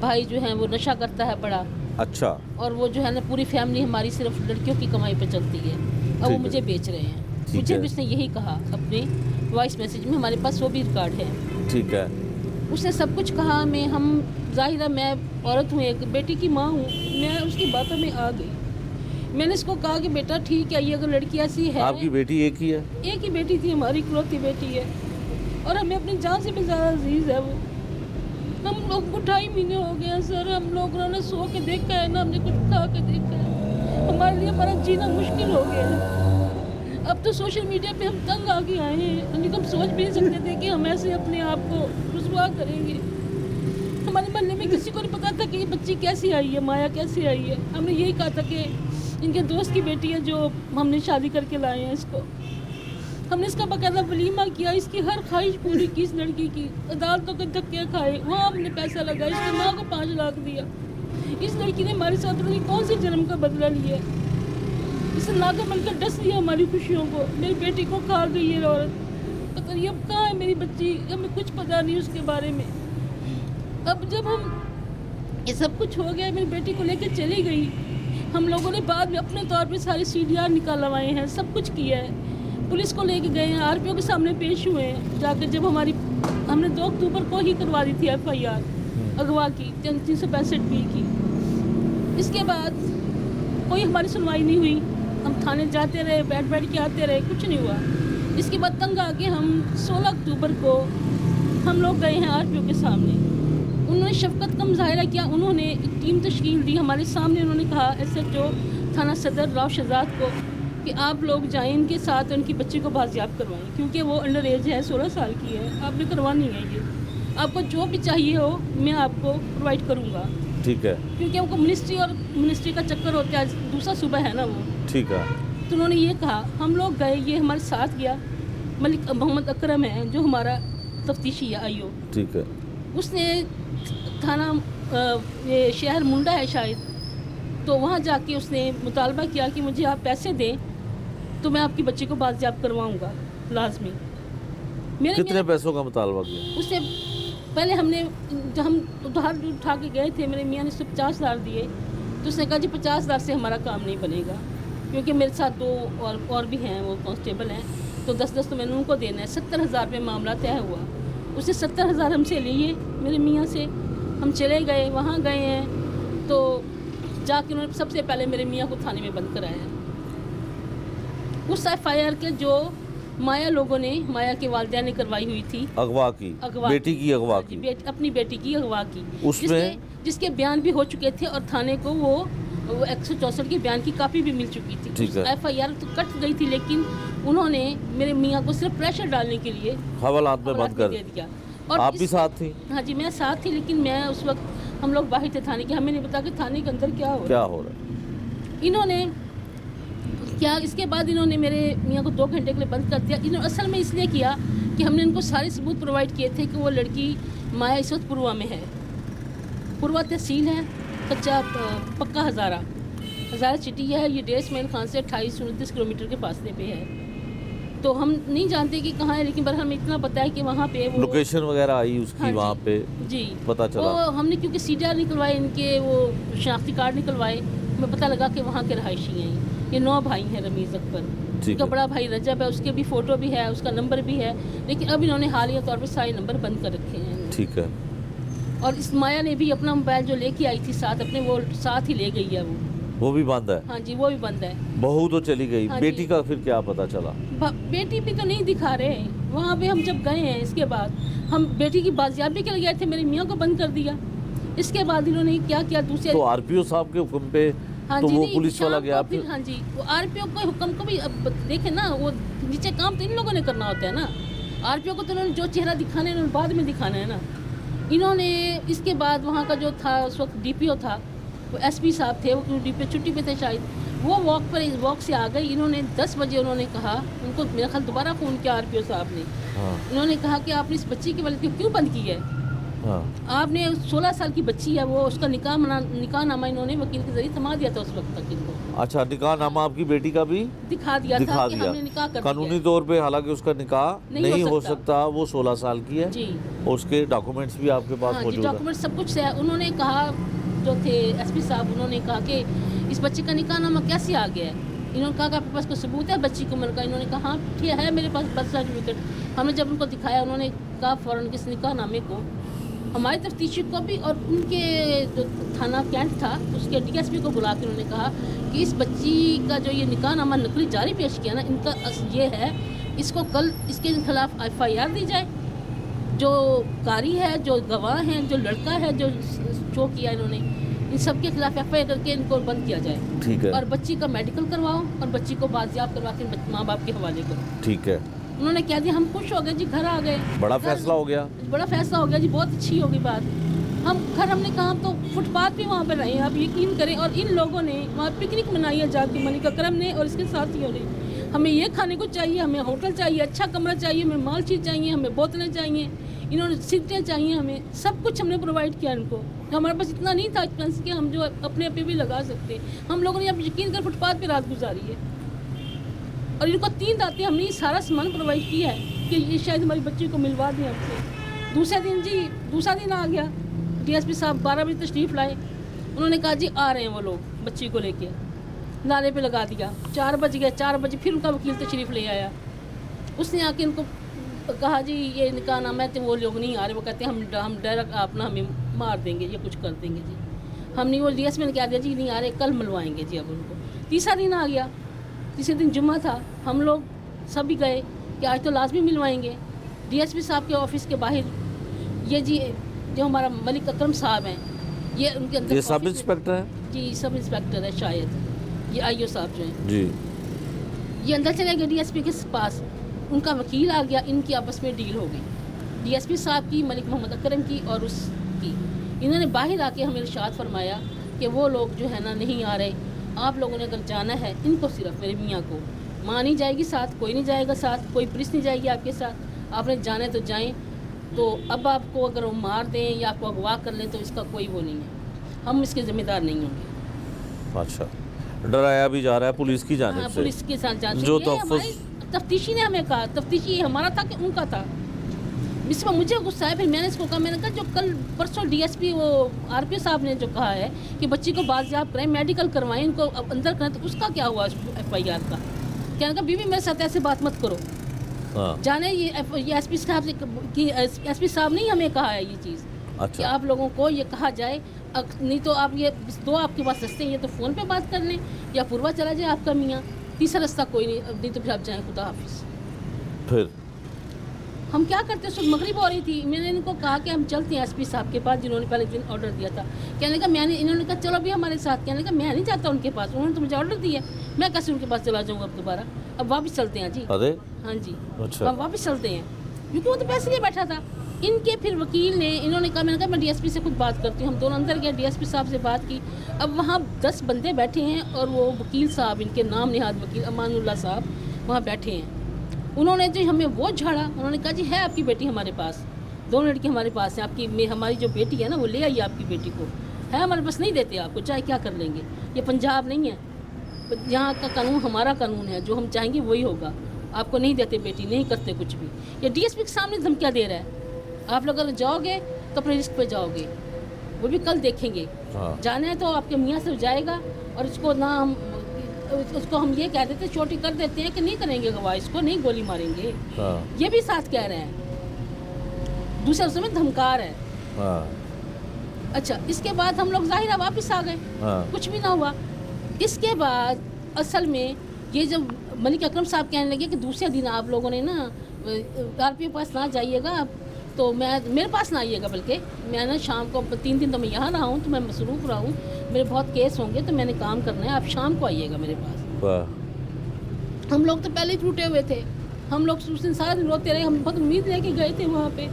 भाई जो है वो नशा करता है बड़ा, अच्छा, और वो जो है ना पूरी फैमिली हमारी सिर्फ लड़कियों की कमाई पे चलती है और ठीक वो है। मुझे बेच रहे हैं। ठीक मुझे है। भी उसने यही कहा अपने वॉइस मैसेज में, हमारे पास वो भी रिकॉर्ड है। ठीक है, उसने सब कुछ कहा। हम ज़ाहिर है मैं औरत हूँ, एक बेटी की माँ हूँ, मैं उसकी बातों में आ गई। मैंने इसको कहा कि बेटा ठीक है, ये अगर लड़की ऐसी है, आपकी बेटी एक ही है? एक ही बेटी थी, हमारी इकलौती बेटी है और हमें अपनी जान से भी ज़्यादा अजीज़ है वो। हम लोग को 2.5 महीने हो गए हैं सर, हम लोगों ने सो के देखा है ना, हमने कुछ खा के देखा है, हमारे लिए हमारा जीना मुश्किल हो गया है। अब तो सोशल मीडिया पे हम तंग आ के आए हैं, यानी कि हम सोच भी नहीं सकते थे कि हम ऐसे अपने आप को रुसवा करेंगे। हमारे मोहल्ले में किसी को नहीं पता था कि ये बच्ची कैसी आई है, माया कैसी आई है। हमने यही कहा था कि इनके दोस्त की बेटी है जो हमने शादी करके लाए हैं इसको। हमने इसका बाकायदा वलीमा किया, इसकी हर ख्वाहिश पूरी की इस लड़की की। अदालतों के धक्के खाए, वहाँ हमने पैसा लगाया, इसकी माँ को 5 लाख दिया। इस लड़की ने हमारे साथ रही, कौन से जन्म का बदला लिया? इसने नागा बनकर डस दिया हमारी खुशियों को। मेरी बेटी को खा गई ये औरत, पता नहीं अब कहाँ है मेरी बच्ची, हमें कुछ पता नहीं उसके बारे में। अब जब हम ये सब कुछ हो गया, मेरी बेटी को लेकर चली गई, हम लोगों ने बाद में अपने तौर पे सारे CDR निकालवाए हैं, सब कुछ किया है, पुलिस को लेके गए हैं, RPO के सामने पेश हुए हैं जाकर। जब हमने 2 अक्टूबर को ही करवा दी थी FIR अगवा की 365B की। इसके बाद कोई हमारी सुनवाई नहीं हुई, हम थाने जाते रहे, बैठ के आते रहे, कुछ नहीं हुआ। इसके बाद तंग आके हम 16 अक्टूबर को हम लोग गए हैं RPO के सामने। उन्होंने शफकत का मुजाहरा किया, उन्होंने एक टीम तश्कील दी हमारे सामने। उन्होंने कहा SHO थाना सदर राव शहजाद को कि आप लोग जाएं, इनके साथ उनकी बच्ची को बाजियाब करवाएं, क्योंकि वो अंडर एज है, 16 साल की है, आपने करवानी है ये। आपको जो भी चाहिए हो मैं आपको प्रोवाइड करूँगा। ठीक है, क्योंकि हमको मिनिस्ट्री का चक्कर होता है, दूसरा सूबा है ना वो। ठीक है, तो उन्होंने ये कहा, हम लोग गए, ये हमारे साथ गया। मलिक मोहम्मद अकरम है जो हमारा तफ्तीशी है IO, ठीक है, उसने थाना ये शहर मुंडा है शायद, तो वहाँ जाके उसने मुतालबा किया कि मुझे आप पैसे दें तो मैं आपकी बच्ची को बाजियाब करवाऊँगा लाजमी। कितने पैसों का मुतालबा किया? उससे पहले हमने जब हम उधार उठा के गए थे, मेरे मियाँ ने उससे 50,000 दिए, तो उसने कहा जी 50,000 से हमारा काम नहीं बनेगा, क्योंकि मेरे साथ 2 और भी हैं, वो कांस्टेबल हैं, तो 10-10 तो मैंने उनको देना है। 70,000 पे मामला तय हुआ। उसने 70,000 हमसे लिए मेरे मियाँ से। हम चले गए, वहाँ गए हैं तो जाके उन्होंने सबसे पहले मेरे मियाँ को थाने में बंद कराया। उस FIR के जो माया के वालिदैन ने करवाई हुई थी, अगवा की, बेटी की अगवा की, अपनी बेटी की अगवा की, उसमें जिसके बयान भी हो चुके थे और थाने को वो 164 के बयान की कापी भी मिल चुकी थी। ठीक है। FIR तो कट गई थी, लेकिन उन्होंने मेरे मियाँ को सिर्फ प्रेशर डालने के लिए हवालात में बंद कर दे दिया। और आप भी साथ थी? हाँ जी, मैं साथ थी, लेकिन मैं उस वक्त हम लोग बाहर थे थाने के, हमें नहीं पता कि थाने के अंदर क्या हो क्या हो रहा है? इन्होंने क्या, इसके बाद इन्होंने मेरे मियाँ को 2 घंटे के लिए बंद कर दिया। इन्होंने असल में इसलिए किया कि हमने इनको सारे सबूत प्रोवाइड किए थे कि वो लड़की माया इस वक्त पुरवा में है। पुरवा तहसील है, कच्चा पक्का हज़ारा सिटी है। ये डेर इस्माइल खान से 28-29 किलोमीटर के फासले पे है। तो हम नहीं जानते कि कहाँ है, लेकिन बस हमें इतना पता है कि वहाँ पे वो लोकेशन वगैरह आई उसकी, हाँ जी, वहाँ पे जी पता चला। वो हमने क्योंकि CDR निकलवाए, इनके वो शनाख्ती कार्ड निकलवाए, हमें पता लगा कि वहाँ के रहायशी हैं। ये 9 भाई हैं रमीज़ अकबर, ठीक उसका है। बड़ा भाई रजब है, उसके भी फ़ोटो भी है, उसका नंबर भी है, लेकिन अब इन्होंने हालिया तौर पर सारे नंबर बंद कर रखे हैं। ठीक है। और इस माया ने भी अपना मोबाइल जो लेके आई थी साथ अपने, वो साथ ही ले गई है वो भी बंद है? हाँ जी, वो भी बंद है। बहू तो चली गई, हाँ बेटी जी। का फिर क्या पता चला? बेटी भी तो नहीं दिखा रहे वहाँ पे। हम जब गए हैं इसके बाद, हम बेटी की बाजियाबी के लिए गए थे, मेरे मियाँ को बंद कर दिया। इसके बाद इन्होंने क्या किया दूसरे तो RPO साहब के हुक्म पे हाँ तो जी, वो नहीं, पुलिस वाला शाम गया को फिर हाँ जी, वो RPO के हुक्म को भी अब देखे ना, वो नीचे काम तो इन लोगों ने करना होता है ना। RPO को तो उन्होंने जो चेहरा दिखाना है उन्होंने बाद में दिखाना है ना। इन्होंने इसके बाद वहाँ का जो था उस वक्त DPO था, वो SP साहब थे, वो DPO छुट्टी पे थे शायद, वो वॉक से आ गए। इन्होंने 10 बजे उन्होंने कहा, उनको मेरा ख्याल दोबारा फ़ोन किया RPO साहब ने। हाँ, उन्होंने कहा कि आपने इस बच्ची की वजह क्यों बंद की है? हाँ, आपने 16 साल की बच्ची है, वो उसका निकाह नामा इन्होंने वकील के जरिए थमा दिया था उस वक्त तक इनको। अच्छा, निकाह नामा आपकी बेटी का भी दिखा दिया था कि हमने निकाह कर कानूनी दिया तौर पे, हालांकि उसका निकाह नहीं हो सकता, वो 16 साल की है जी। और उसके डॉक्यूमेंट्स भी आपके पास हाँ जी, मौजूद है? डॉक्यूमेंट सब कुछ है। उन्होंने कहा, जो थे SP साहब, उन्होंने कहा कि इस बच्चे का निकाह नामा कैसे आ गया है? इन्होंने कहा कि आपके पास कोई सबूत है बच्ची की उम्र का? इन्होंने कहा हाँ ठीक है, मेरे पास बर्थ सर्टिफिकेट। हमने जब उनको दिखाया, उन्होंने कहा फ़ौरन किस निकाह नामे को हमारे तफ्तीशी को भी और उनके जो थाना कैंट था उसके DSP को बुला के उन्होंने कहा कि इस बच्ची का जो ये निकाह नामा नकली जारी पेश किया ना, इनका ये है, इसको कल इसके खिलाफ FIR दी जाए। जो कारी है, जो गवाह हैं, जो लड़का है जो शो किया इन्होंने, इन सब के खिलाफ FIR करके इनको बंद किया जाए। ठीक है। और बच्ची का मेडिकल करवाओ और बच्ची को बाजियाब करवा के माँ बाप के हवाले करो। ठीक है। उन्होंने कह दिया, हम खुश हो गए जी, घर आ गए। बड़ा फैसला हो गया? बड़ा फैसला हो गया जी, बहुत अच्छी होगी बात। हमने कहा तो फुटपाथ भी वहाँ पर रहे, आप यकीन करें। और इन लोगों ने वहाँ पिकनिक मनाई है जाके, मलिक अकरम ने और इसके साथियों ने। हमें ये खाने को चाहिए, हमें होटल चाहिए, अच्छा कमरा चाहिए, हमें माल चीज़ चाहिए, हमें बोतलें चाहिए, इन्होंने सीटें चाहिए, हमें सब कुछ हमने प्रोवाइड किया इनको। हमारे पास इतना नहीं था एक्सपेंस कि हम जो अपने पे भी लगा सकते। हम लोगों ने अब यकीन कर फुटपाथ पे रात गुजारी है। और इनको 3 रातें हमने सारा सामान प्रोवाइड किया है कि ये शायद हमारी बच्ची को मिलवा दें हमसे। दूसरा दिन आ गया, DSP साहब 12 बजे तशरीफ़ लाए। उन्होंने कहा जी आ रहे हैं वो लोग बच्ची को लेके, नाले पे लगा दिया। 4 बज गए, 4 बजे फिर उनका वकील तशरीफ़ ले आया। उसने आके इनको कहा जी ये निकाह नामा है, तो वो लोग नहीं आ रहे। वो कहते हैं हम डायरेक्ट अपना हमें मार देंगे, ये कुछ कर देंगे जी। हमने वो DSP ने कह दिया जी नहीं आ रहे, कल मिलवाएंगे जी अब उनको। तीसरा दिन आ गया, तीसरे दिन जुम्मा था, हम लोग सभी गए कि आज तो लाजमी मिलवाएंगे। DSP साहब के ऑफिस के बाहर ये जी जो हमारा मलिक अकरम साहब हैं, ये उनके अंदर ये सब इंस्पेक्टर है जी, सब इंस्पेक्टर है शायद, ये IO साहब जो हैं जी। ये अंदर चले गए DSP के पास। उनका वकील आ गया, इनकी आपस में डील हो गई, DSP साहब की, मलिक मोहम्मद अकरम की और उसकी। इन्होंने बाहर आके हमें इरशाद फरमाया कि वो लोग जो है ना नहीं आ रहे, आप लोगों ने अगर जाना है इनको, सिर्फ मेरे मियाँ को, माँ नहीं जाएगी साथ, कोई नहीं जाएगा साथ, कोई पुलिस नहीं जाएगी आपके साथ, आपने जाने तो जाएं। तो अब आपको अगर वो मार दें या आपको अगवा कर लें तो इसका कोई वो नहीं है, हम इसके ज़िम्मेदार नहीं होंगे। अच्छा, डराया भी जा रहा है पुलिस की जानिब हाँ, से? पुलिस के साथ जान जो तफ्तीशी ने हमें कहा, तफ्तीशी हमारा था कि उनका था। इसमें मुझे गुस्सा है, फिर मैंने इसको कहा, मैंने कहा जो कल परसों DSP वो RPO साहब ने जो कहा है कि बच्ची को बाजियाब करें, मेडिकल करवाएं, इनको अब अंदर करें, तो उसका क्या हुआ FIR का? कहने का बीवी मेरे साथ ऐसे बात मत करो। हाँ। जाने ये SP साहब की SP साहब नहीं हमें कहा है ये चीज़। अच्छा। कि आप लोगों को ये कहा जाए, नहीं तो आप ये 2 आपके पास रस्ते हैं, ये तो फ़ोन पे बात कर लें या पूर्वा चला जाए आपका मियाँ, तीसरा रास्ता कोई नहीं तो फिर आप जाएँ, खुदा हाफिज़। फिर हम क्या करते, उस मगरिब हो रही थी, मैंने इनको कहा कि हम चलते हैं SP साहब के पास जिन्होंने पहले दिन ऑर्डर दिया था। कहने का इन्होंने कहा चलो भी हमारे साथ। कहने का मैं नहीं जाता उनके पास, उन्होंने तो मुझे ऑर्डर दिया, मैं कैसे उनके पास चला जाऊँगा अब दोबारा? अब वापस चलते हैं जी। अरे हाँ जी, अच्छा। अब वापस चलते हैं क्योंकि वो तो पैसे लिए बैठा था। इनके फिर वकील ने, इन्होंने कहा, मैंने कहा मैं डीएसपी से खुद बात करती हूँ। हम दोनों अंदर गए, डीएसपी साहब से बात की। अब वहाँ 10 बंदे बैठे हैं और वो वकील साहब, इनके नाम निहाद वकील अमानुल्लाह साहब वहाँ बैठे हैं। उन्होंने जो हमें वो झाड़ा, उन्होंने कहा जी है आपकी बेटी हमारे पास, 2 लड़की हमारे पास है आपकी, हमारी जो बेटी है ना वो ले आइए आपकी बेटी को, है हमारे पास, नहीं देते आपको, चाहे क्या कर लेंगे। ये पंजाब नहीं है, यहाँ का कानून हमारा कानून है, जो हम चाहेंगे वही होगा। आपको नहीं देते बेटी, नहीं करते कुछ भी। ये डीएसपी के सामने धमकियाँ दे रहा है। आप लोग अगर जाओगे तो अपने रिस्क पे जाओगे, वो भी कल देखेंगे। हाँ। जाना है तो आपके मियाँ से जाएगा और इसको ना उसको हम ये कह देते, चोटी कर देते हैं कि नहीं करेंगे गवाह, इसको नहीं गोली मारेंगे। हाँ। ये भी साथ कह रहे हैं, दूसरे उसमें धमकार है। हाँ। अच्छा, इसके बाद हम लोग जाहिर है वापस आ गए। हाँ। कुछ भी ना हुआ। इसके बाद असल में ये जब मलिक अकरम साहब कहने लगे कि दूसरे दिन आप लोगों ने ना आरपीओ पास ना जाइएगा, तो मेरे पास ना आइएगा, बल्कि मैं ना शाम को 3 दिन तो मैं यहाँ रहा हूँ, तो मैं मसरूफ़ रहा हूँ, मेरे बहुत केस होंगे, तो मैंने काम करना है, आप शाम को आइएगा मेरे पास। वाह। हम लोग तो पहले ही टूटे हुए थे। हम लोग उस दिन सारा दिन रोते रहे। हम बहुत उम्मीद लेके गए थे वहाँ पे,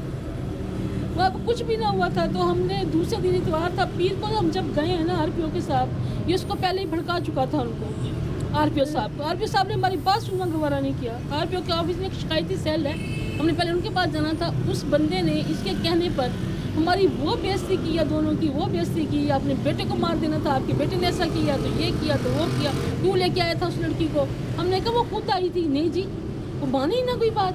वहाँ पर कुछ भी ना हुआ था। तो हमने दूसरे दिन इतवार था, पीर को हम जब गए हैं ना आरपीओ के साथ, ये उसको पहले ही भड़का चुका था उनको, आरपीओ साहब को। आरपीओ साहब ने हमारी बात सुनना गवारा नहीं किया। आरपीओ के ऑफिस में एक शिकायती सेल है, हमने पहले उनके पास जाना था। उस बंदे ने इसके कहने पर हमारी वो बेइज्जती की, या दोनों की वो बेइज्जती की। अपने बेटे को मार देना था, आपके बेटे ने ऐसा किया, तो ये किया, तो वो किया, क्यों लेके आया था उस लड़की को? हमने कहा वो खुद आई थी। नहीं जी, वो माने ही ना कोई बात।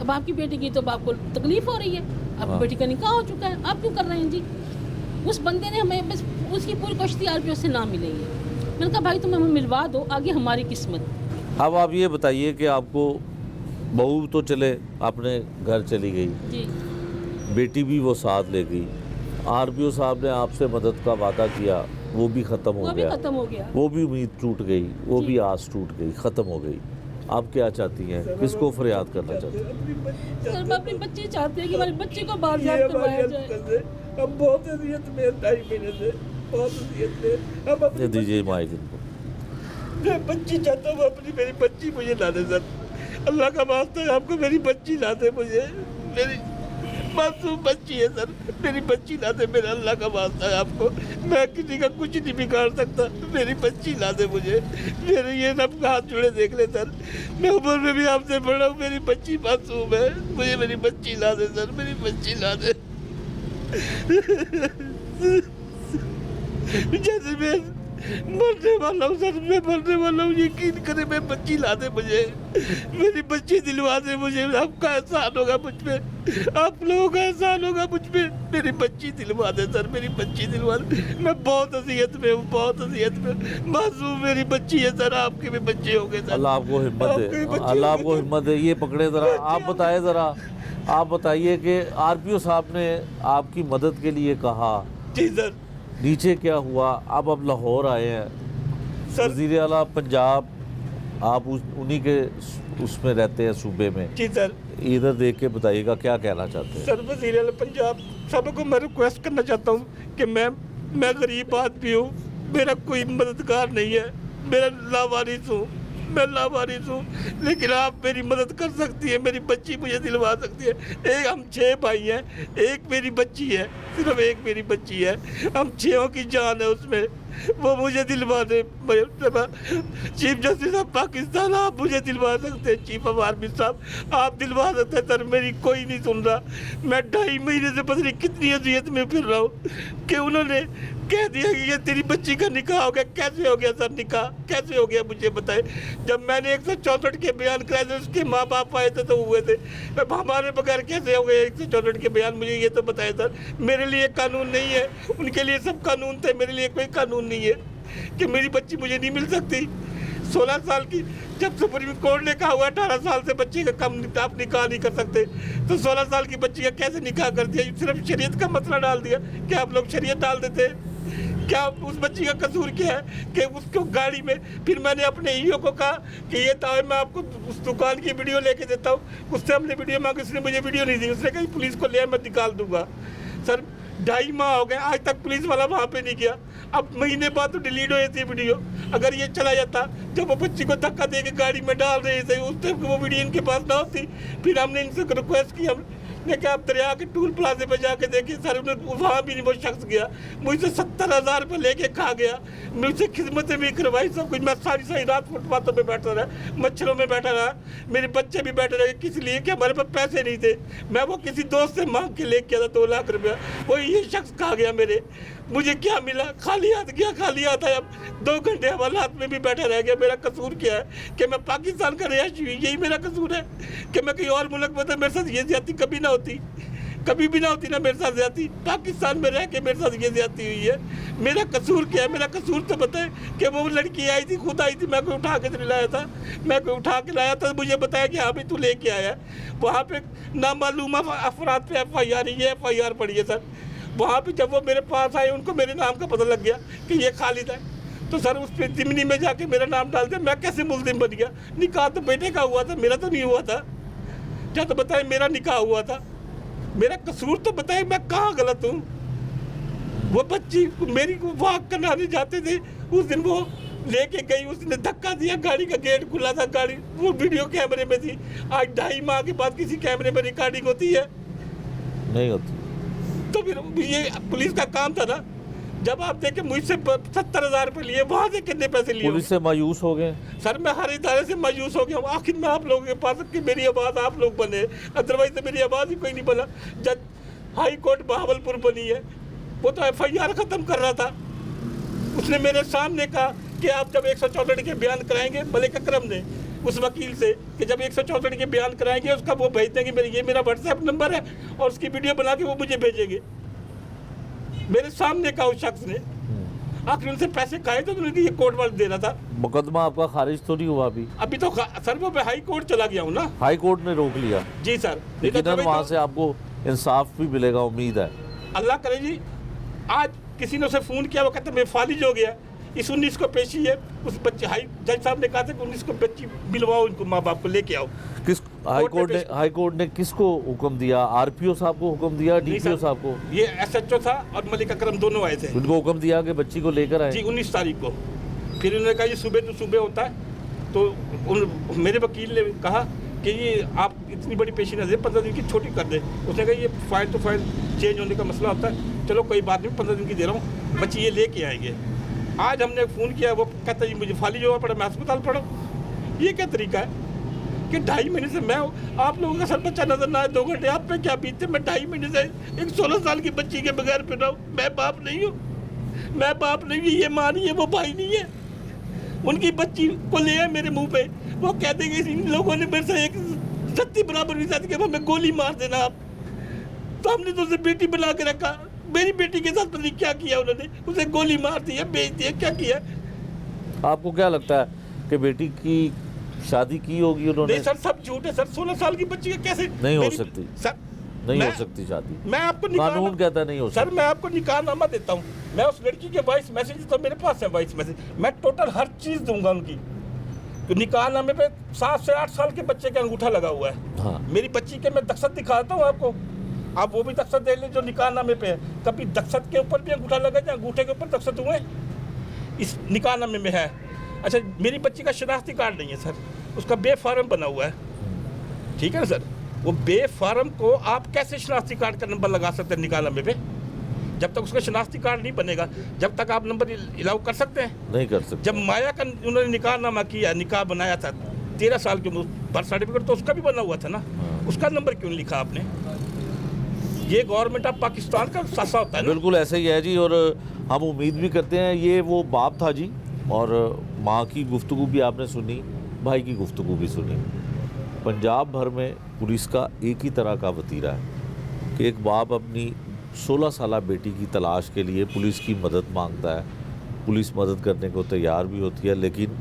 अब आपकी बेटी की तो आपको तकलीफ हो रही है, आपकी बेटी का निकाह हो चुका है, आप क्यों कर रहे हैं जी? उस बंदे ने हमें बस, उसकी पूरी कोशिश थी आरपीओ से ना मिलेंगे। मैंने कहा भाई तुम हमें मिलवा दो, आगे हमारी किस्मत। अब आप ये बताइए कि आपको बहू तो चले अपने घर चली गई, जी बेटी भी वो साथ ले गई, आरपीओ साहब ने आपसे मदद का वादा किया, वो भी ख़त्म वो हो भी गया, खत्म हो गया। वो भी उम्मीद टूट गई, वो जी। भी आस टूट गई, ख़त्म हो गई। आप क्या चाहती हैं, किसको फरियाद करना चाहती हैं? सर हम अपनी बच्ची चाहते हैं कि हमारी बच्ची को बाजियाब करवाया जाए। हम बहुत अजियत में 2.5 महीने से, बहुत अजियत में। हम ये अपनी दीजिए माइक इनको। मैं बच्ची चाहता हूँ, अपनी मेरी बच्ची मुझे ला दे सर। अल्लाह का वास्ता है, आपको मेरी बच्ची ला दे मुझे। मेरी मासूम बच्ची है सर, मेरी बच्ची ला दे, मेरा अल्लाह का वास्ता है आपको। मैं किसी का कुछ नहीं बिगाड़ सकता, मेरी बच्ची ला दे मुझे। मेरे ये सब हाथ जुड़े देख ले सर, मैं उम्र में भी आपसे बड़ा हूँ, मेरी बच्ची मासूम है, मुझे मेरी बच्ची ला दे सर, मेरी बच्ची ला दे। जैसे मैं मरने वाला हूँ सर, मैं मरने वाला हूँ, यकीन करें, मैं बच्ची ला दे मुझे, मेरी बच्ची दिलवा दे मुझे। आपका एहसान होगा मुझ पे, आप लोगों का एहसान होगा मुझ पे, मेरी बच्ची दिलवा दे सर, मेरी बच्ची दिलवा दे। मैं बहुत अजियत में हूँ, बहुत अजियत में। मासूम मेरी बच्ची है सर, आपके भी बच्चे होंगे सर। अल्लाह आपको हिम्मत आपके दे, बच्चे अल्लाह होंगे आपको सर। हिम्मत दे। ये पकड़े ज़रा, आप बताएं ज़रा, आप बताइए कि आरपीओ साहब ने आपकी मदद के लिए कहा, जी सर। नीचे क्या हुआ? अब लाहौर आए हैं, सर वज़ीर आला पंजाब, आप उन्हीं के उसमें रहते हैं सूबे में, जी सर। इधर देख के बताइएगा क्या कहना चाहते हैं। सर वज़ीर आला पंजाब सबको मैं रिक्वेस्ट करना चाहता हूँ कि मैं गरीब आदमी हूँ, मेरा कोई मददगार नहीं है, मेरा लावारिस हूँ, मैं लावारिस हूँ, लेकिन आप मेरी मदद कर सकती है, मेरी बच्ची मुझे दिलवा सकती है। एक हम 6 भाई हैं, एक मेरी बच्ची है, सिर्फ एक मेरी बच्ची है, हम 6 की जान है उसमें, वो मुझे दिलवा दे। चीफ जस्टिस ऑफ पाकिस्तान, आप मुझे दिलवा सकते हैं, चीफ ऑफ आर्मी साहब आप दिलवा सकते हैं सर। मेरी कोई नहीं सुन रहा, मैं 2.5 महीने से पता नहीं कितनी अजियत में फिर रहा हूँ कि उन्होंने कह दिया कि ये तेरी बच्ची का निकाह हो गया। कैसे हो गया सर निकाह, कैसे हो गया मुझे बताए? जब मैंने 164 के बयान कराए थे, उसके माँ बाप आए थे तो हुए थे, अब हमारे बगैर कैसे हो गए 164 के बयान? मुझे ये तो बताए सर। मेरे लिए कानून नहीं है, उनके लिए सब कानून थे, मेरे लिए कोई कानून नहीं है कि मेरी बच्ची मुझे नहीं मिल सकती। 16 साल की, जब सुप्रीम कोर्ट ने कहा हुआ 18 साल से बच्ची का कम आप निकाह नहीं कर सकते, तो 16 साल की बच्ची का कैसे निकाह कर दिया? सिर्फ शरीयत का मसला डाल दिया। क्या आप लोग शरीयत डाल देते? क्या उस बच्ची का कसूर क्या है कि उसको गाड़ी में, फिर मैंने अपने ईओ को कहा कि ये ताए मैं आपको उस दुकान की वीडियो लेके देता हूँ, उससे हमने वीडियो मांगी, उसने मुझे वीडियो नहीं दी, उसने कहा पुलिस को ले मैं निकाल दूंगा। सर 2.5 माह हो गए, आज तक पुलिस वाला वहाँ पे नहीं गया। अब महीने बाद तो डिलीट हो जाती है वीडियो। अगर ये चला जाता, जब वो बच्ची को धक्का दे के गाड़ी में डाल रहे थे, उस टाइम वो वीडियो इनके पास ना होती। फिर हमने इनसे रिक्वेस्ट की, हमने कहा आप दरिया के टूल प्लाजे पे जाके देखिए सर। उन्हें वहाँ भी नहीं वो शख्स गया, मुझसे 70,000 रुपये लेके खा गया, मुझसे खिदमतें भी करवाई, सब कुछ। मैं सारी रात फुटपाथों पे बैठा रहा, मच्छरों में बैठा रहा, मेरे बच्चे भी बैठे रहे। किस लिए कि हमारे पास पैसे नहीं थे। मैं वो किसी दोस्त से मांग के लेके आया था 2 लाख रुपया, वो ये शख्स खा गया मेरे। मुझे क्या मिला? खाली हाथ गया, खाली हाथ आया। 2 घंटे हवालात में भी बैठा रह गया। मेरा कसूर क्या है कि मैं पाकिस्तान का रिहायशी हुई? यही मेरा कसूर है कि मैं कहीं और मुल्क में था, मेरे साथ ये ज्यादती कभी ना होती, कभी भी ना होती ना मेरे साथ ज्यादती। पाकिस्तान में रह के मेरे साथ ये ज्यादती हुई है। मेरा कसूर क्या है? मेरा कसूर तो बताए कि वो लड़की आई थी, खुद आई थी, मैं कोई उठा के तो लाया था, मैं कोई उठा के लाया था। मुझे बताया कि हाँ भाई तू लेके आया। वहाँ पे नामालूम अफराद पे FIR, ये FIR पड़ी है सर। वहाँ पे जब वो मेरे पास आए, उनको मेरे नाम का पता लग गया कि ये खालिद है, तो सर उस पर जिमनी में जाके मेरा नाम डाल दिया। मैं कैसे मुल्जिम बन गया? निकाह तो बेटे का हुआ था, मेरा तो नहीं हुआ था। क्या तो बताए मेरा निकाह हुआ था, मेरा कसूर तो बताए, मैं कहाँ गलत हूँ? वो बच्ची मेरी को वॉक कराने जाते थे, उस दिन वो लेके गई, उसने धक्का दिया, गाड़ी का गेट खुला था, गाड़ी वो वीडियो कैमरे में थी। आज 2.5 माह के बाद किसी कैमरे में रिकॉर्डिंग होती है? नहीं होती। तो फिर ये पुलिस का काम था ना। जब आप देखे मुझसे 70,000 रुपये लिए, वहाँ से कितने पैसे लिए? पुलिस से मायूस हो गए? सर मैं हर इदारे से मायूस हो गया हूँ। आखिर में आप लोगों के पास कि मेरी आवाज़ आप लोग बने, अदरवाइज तो मेरी आवाज़ ही कोई नहीं बना। जब हाई कोर्ट बहावलपुर बनी है, वो तो FIR ख़त्म कर रहा था। उसने मेरे सामने कहा कि आप जब 164 के बयान कराएंगे, मलिक अकरम ने उस वकील से, कि जब 164 के बयान कराएंगे उसका वो भेज देंगे, ये मेरा WhatsApp नंबर है और उसकी वीडियो बना के वो मुझे भेजेंगे। मेरे सामने कहा उस शख्स ने। आखिर उनसे पैसे खाए तो उन्होंने ये कोर्ट वाले दे रहा था। मुकदमा आपका खारिज तो नहीं हुआ अभी तो सर वो हाई कोर्ट चला गया हूँ ना। हाई कोर्ट ने रोक लिया? जी सर। लेकिन वहाँ से आपको इंसाफ भी मिलेगा, उम्मीद है। अल्लाह करे जी। आज किसी ने उसे फ़ोन किया, वो कहता मैं फालिज हो गया, इस 19 को पेशी है। उस बच्चे जज साहब ने कहा था कि 19 को बच्ची मिलवाओ, इनको माँ बाप को लेके आओ। किस हाई कोर्ट ने किसको हुक्म दिया? RPO साहब को हुक्म दिया, DPO साहब को? ये SHO था और मलिक अकरम दोनों आए थे। उनको हुक्म दिया कि बच्ची को लेकर आए? जी 19 तारीख को। फिर उन्होंने कहा ये सुबह होता है। तो मेरे वकील ने कहा कि ये आप इतनी बड़ी पेशी न दे, 15 दिन की छोटी कर दे। उसने कहा ये फाइल तो फाइल चेंज होने का मसला होता है, चलो कोई बात नहीं, 15 दिन की दे रहा हूँ, बच्ची ये लेके आएंगे। आज हमने फ़ोन किया, वो कहता है मुझे फालिज होना पड़ा, मैं अस्पताल पड़ा। ये क्या तरीका है कि 2.5 महीने से मैं आप लोगों का सर बच्चा नजर ना आए, 2 घंटे आप पे क्या बीतते? मैं 2.5 महीने से एक 16 साल की बच्ची के बगैर फिर रहा हूँ। मैं बाप नहीं हूँ, मैं बाप नहीं हूँ, ये माँ नहीं है, वो भाई नहीं है। उनकी बच्ची को ले आए मेरे मुंह पे, वो कह देंगे इन लोगों ने मेरे से एक सत्ती बराबर भी साथ किया, हमें गोली मार देना आप। तो हमने तो उसे बेटी बना के रखा। मेरी बेटी के साथ पता नहीं क्या किया उन्होंने, उसे गोली मार दी है, बेच दिया, क्या किया? आपको क्या लगता है कि बेटी की शादी की होगी उन्होंने? नहीं सर, सब झूठ है सर। 16 साल की बच्ची का कैसे नहीं हो सकती सर? नहीं हो सकती शादी। मैं आपको कानून कहता है नहीं हो सर, मैं आपको निकाहनामा देता हूँ। मैं उस लड़की के वॉइस मैसेज तो मेरे पास है, वॉइस मैसेज मैं टोटल हर चीज़ दूंगा उनकी। तो निकाहनामे पे 7 से 8 साल के बच्चे का अंगूठा लगा हुआ है। हाँ। मेरी बच्ची के मैं दस्तखत दिखाता हूँ आपको, आप वो भी दस्तखत दे लें जो निकाहनामे पे है। कभी दस्तखत के ऊपर भी अंगूठा लगा जाए, अंगूठे के ऊपर दस्तखत हुए इस निकाहनामे में है। अच्छा, मेरी बच्ची का शनाख्ती कार्ड नहीं है सर, उसका बेफार्म बना हुआ है, ठीक है ना सर? वो बेफार्म को आप कैसे शनाख्ती कार्ड का नंबर लगा सकते हैं निकाहनामे पे? जब तक उसका शनाख्ती कार्ड नहीं बनेगा, जब तक आप नंबर अलाउ कर सकते हैं? नहीं कर सकते। जब माया का उन्होंने निकाहनामा किया, निकाह बनाया था 13 साल की उम्र, बर्थ सर्टिफिकेट तो उसका भी बना हुआ था ना, उसका नंबर क्यों लिखा आपने? ये गवर्नमेंट ऑफ पाकिस्तान का सासा होता है ना? बिल्कुल ऐसे ही है जी। और हम उम्मीद भी करते हैं, ये वो बाप था जी, और माँ की गुफ्तगू भी आपने सुनी, भाई की गुफ्तगू भी सुनी। पंजाब भर में पुलिस का एक ही तरह का वतीरा है कि एक बाप अपनी 16 साला बेटी की तलाश के लिए पुलिस की मदद मांगता है, पुलिस मदद करने को तैयार भी होती है, लेकिन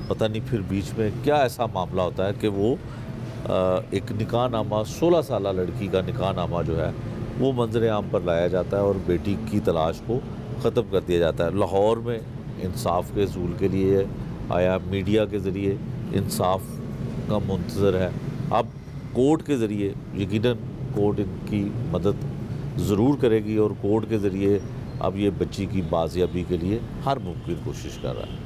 पता नहीं फिर बीच में क्या ऐसा मामला होता है कि वो एक निकाहनामा, 16 साला लड़की का निकाहनामा जो है वो मंजर आम पर लाया जाता है और बेटी की तलाश को ख़त्म कर दिया जाता है। लाहौर में इंसाफ के असूल के लिए आया, मीडिया के ज़रिए इंसाफ का मुंतज़र है। अब कोर्ट के ज़रिए यकीनन कोर्ट इनकी मदद ज़रूर करेगी और कोर्ट के ज़रिए अब ये बच्ची की बाजियाबी के लिए हर मुमकिन कोशिश कर रहा है।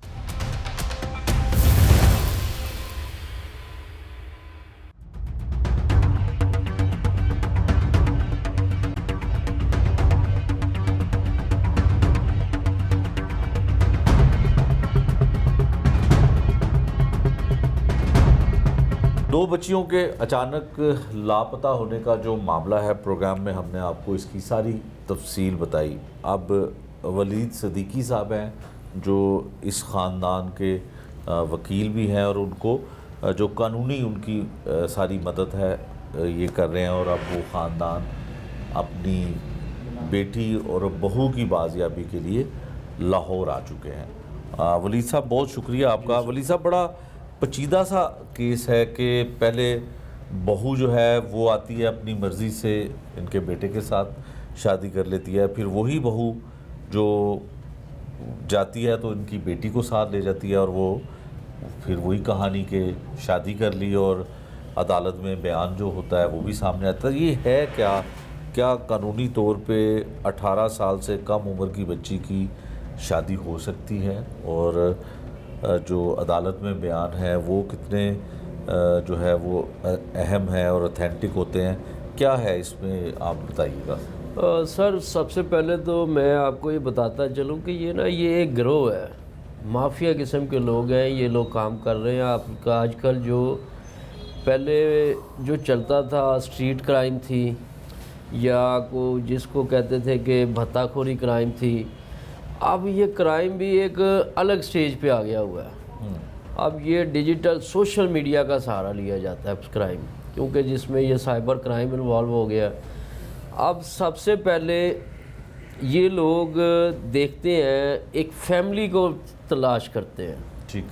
दो बच्चियों के अचानक लापता होने का जो मामला है, प्रोग्राम में हमने आपको इसकी सारी तफसील बताई। अब वलीद सदीकी साहब हैं जो इस ख़ानदान के वकील भी हैं और उनको जो कानूनी उनकी सारी मदद है ये कर रहे हैं, और अब वो ख़ानदान अपनी बेटी और बहू की बाजियाबी के लिए लाहौर आ चुके हैं। वलीद साहब बहुत शुक्रिया आपका। वलीद साहब, बड़ा पेचीदा सा केस है कि पहले बहू जो है वो आती है अपनी मर्ज़ी से इनके बेटे के साथ शादी कर लेती है, फिर वही बहू जो जाती है तो इनकी बेटी को साथ ले जाती है और वो फिर वही कहानी के शादी कर ली और अदालत में बयान जो होता है वो भी सामने आता है। ये है क्या कानूनी तौर पे 18 साल से कम उम्र की बच्ची की शादी हो सकती है, और जो अदालत में बयान है वो कितने जो है वो अहम है और ऑथेंटिक होते हैं, क्या है इसमें आप बताइएगा। सर, सबसे पहले तो मैं आपको ये बताता चलूँ कि ये एक गिरोह है, माफिया किस्म के लोग हैं, ये लोग काम कर रहे हैं। आपका आजकल जो पहले जो चलता था स्ट्रीट क्राइम थी, या को जिसको कहते थे कि भत्ताखोरी क्राइम थी, अब ये क्राइम भी एक अलग स्टेज पे आ गया हुआ है। अब ये डिजिटल सोशल मीडिया का सहारा लिया जाता है क्राइम, क्योंकि जिसमें ये साइबर क्राइम इन्वॉल्व हो गया। अब सबसे पहले ये लोग देखते हैं, एक फैमिली को तलाश करते हैं, ठीक,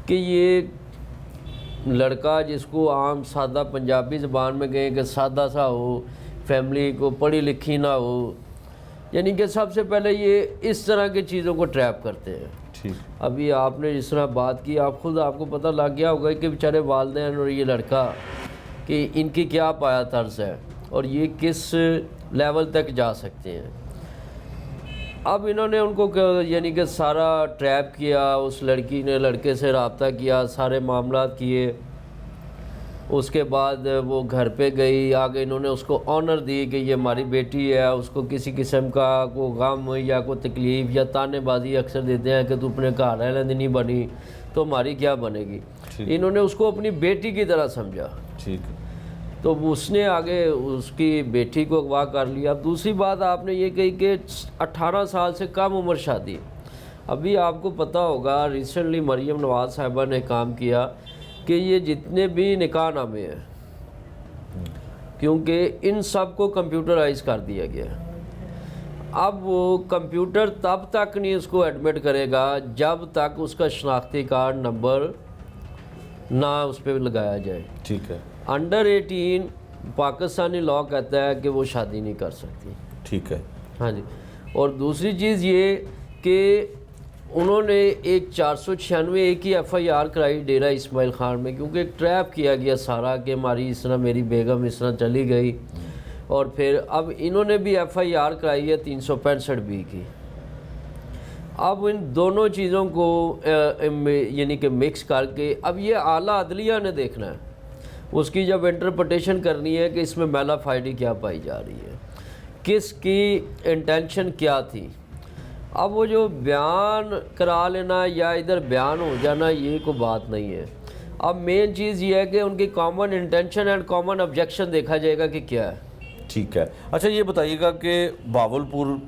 कि ये लड़का जिसको आम सादा पंजाबी ज़बान में कहें कि सादा सा हो, फैमिली को पढ़ी लिखी ना हो, यानी कि सबसे पहले ये इस तरह की चीज़ों को ट्रैप करते हैं। ठीक। अभी आपने जिस तरह बात की, आपको पता लग गया होगा कि बेचारे वालिदैन और ये लड़का कि इनकी क्या पाया तर्ज है और ये किस लेवल तक जा सकते हैं। अब इन्होंने उनको यानी कि सारा ट्रैप किया, उस लड़की ने लड़के से रब्ता किया, सारे मामला किए, उसके बाद वो घर पे गई, आगे इन्होंने उसको ऑनर दी कि ये हमारी बेटी है, उसको किसी किस्म का को गम या कोई तकलीफ़ या तानेबाजी अक्सर देते हैं कि तू अपने घर रहने नहीं बनी तो हमारी क्या बनेगी। इन्होंने उसको अपनी बेटी की तरह समझा, ठीक, तो उसने आगे उसकी बेटी को अगवा कर लिया। अब दूसरी बात आपने ये कही कि 18 साल से कम उम्र शादी। अभी आपको पता होगा रिसेंटली मरीम नवाज़ साहिबा ने काम किया कि ये जितने भी निकाह नामे हैं, क्योंकि इन सब को कंप्यूटराइज कर दिया गया। अब वो कंप्यूटर तब तक नहीं उसको एडमिट करेगा जब तक उसका शनाख्ती कार्ड नंबर ना उस पर लगाया जाए। ठीक है। अंडर 18 पाकिस्तानी लॉ कहता है कि वो शादी नहीं कर सकती। ठीक है। हाँ जी। और दूसरी चीज़ ये कि उन्होंने एक 496 एक ही FIR कराई डेरा इस्माइल खान में, क्योंकि एक ट्रैप किया गया सारा कि हमारी इस तरह मेरी बेगम इस तरह चली गई। और फिर अब इन्होंने भी FIR कराई है 365B की। अब इन दोनों चीज़ों को यानी कि मिक्स करके अब ये आला अदलिया ने देखना है, उसकी जब इंटरप्रटेशन करनी है कि इसमें मेलाफाइडी क्या पाई जा रही है, किसकी इंटेंशन क्या थी। अब वो जो बयान करा लेना या इधर बयान हो जाना ये कोई बात नहीं है। अब मेन चीज़ ये है कि उनकी common intention and common objection देखा जाएगा कि क्या है। ठीक है। अच्छा ये बताइएगा कि बावलपुर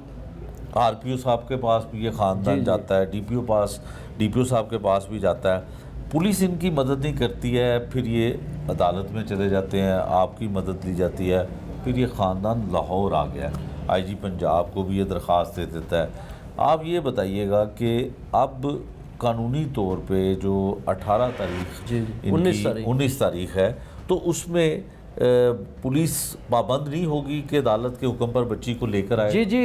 RPO साहब के पास भी ये ख़ानदान जाता है, DPO साहब के पास भी जाता है, पुलिस इनकी मदद नहीं करती है, फिर ये अदालत में चले जाते हैं, आपकी मदद ली जाती है, फिर ये ख़ानदान लाहौर आ गया, IG पंजाब को भी ये दरख्वास्त दे देता है। आप ये बताइएगा कि अब कानूनी तौर पे जो 18 तारीख 19 तारीख है, तो उसमें पुलिस पाबंद नहीं होगी कि अदालत के हुक्म पर बच्ची को लेकर आए? जी,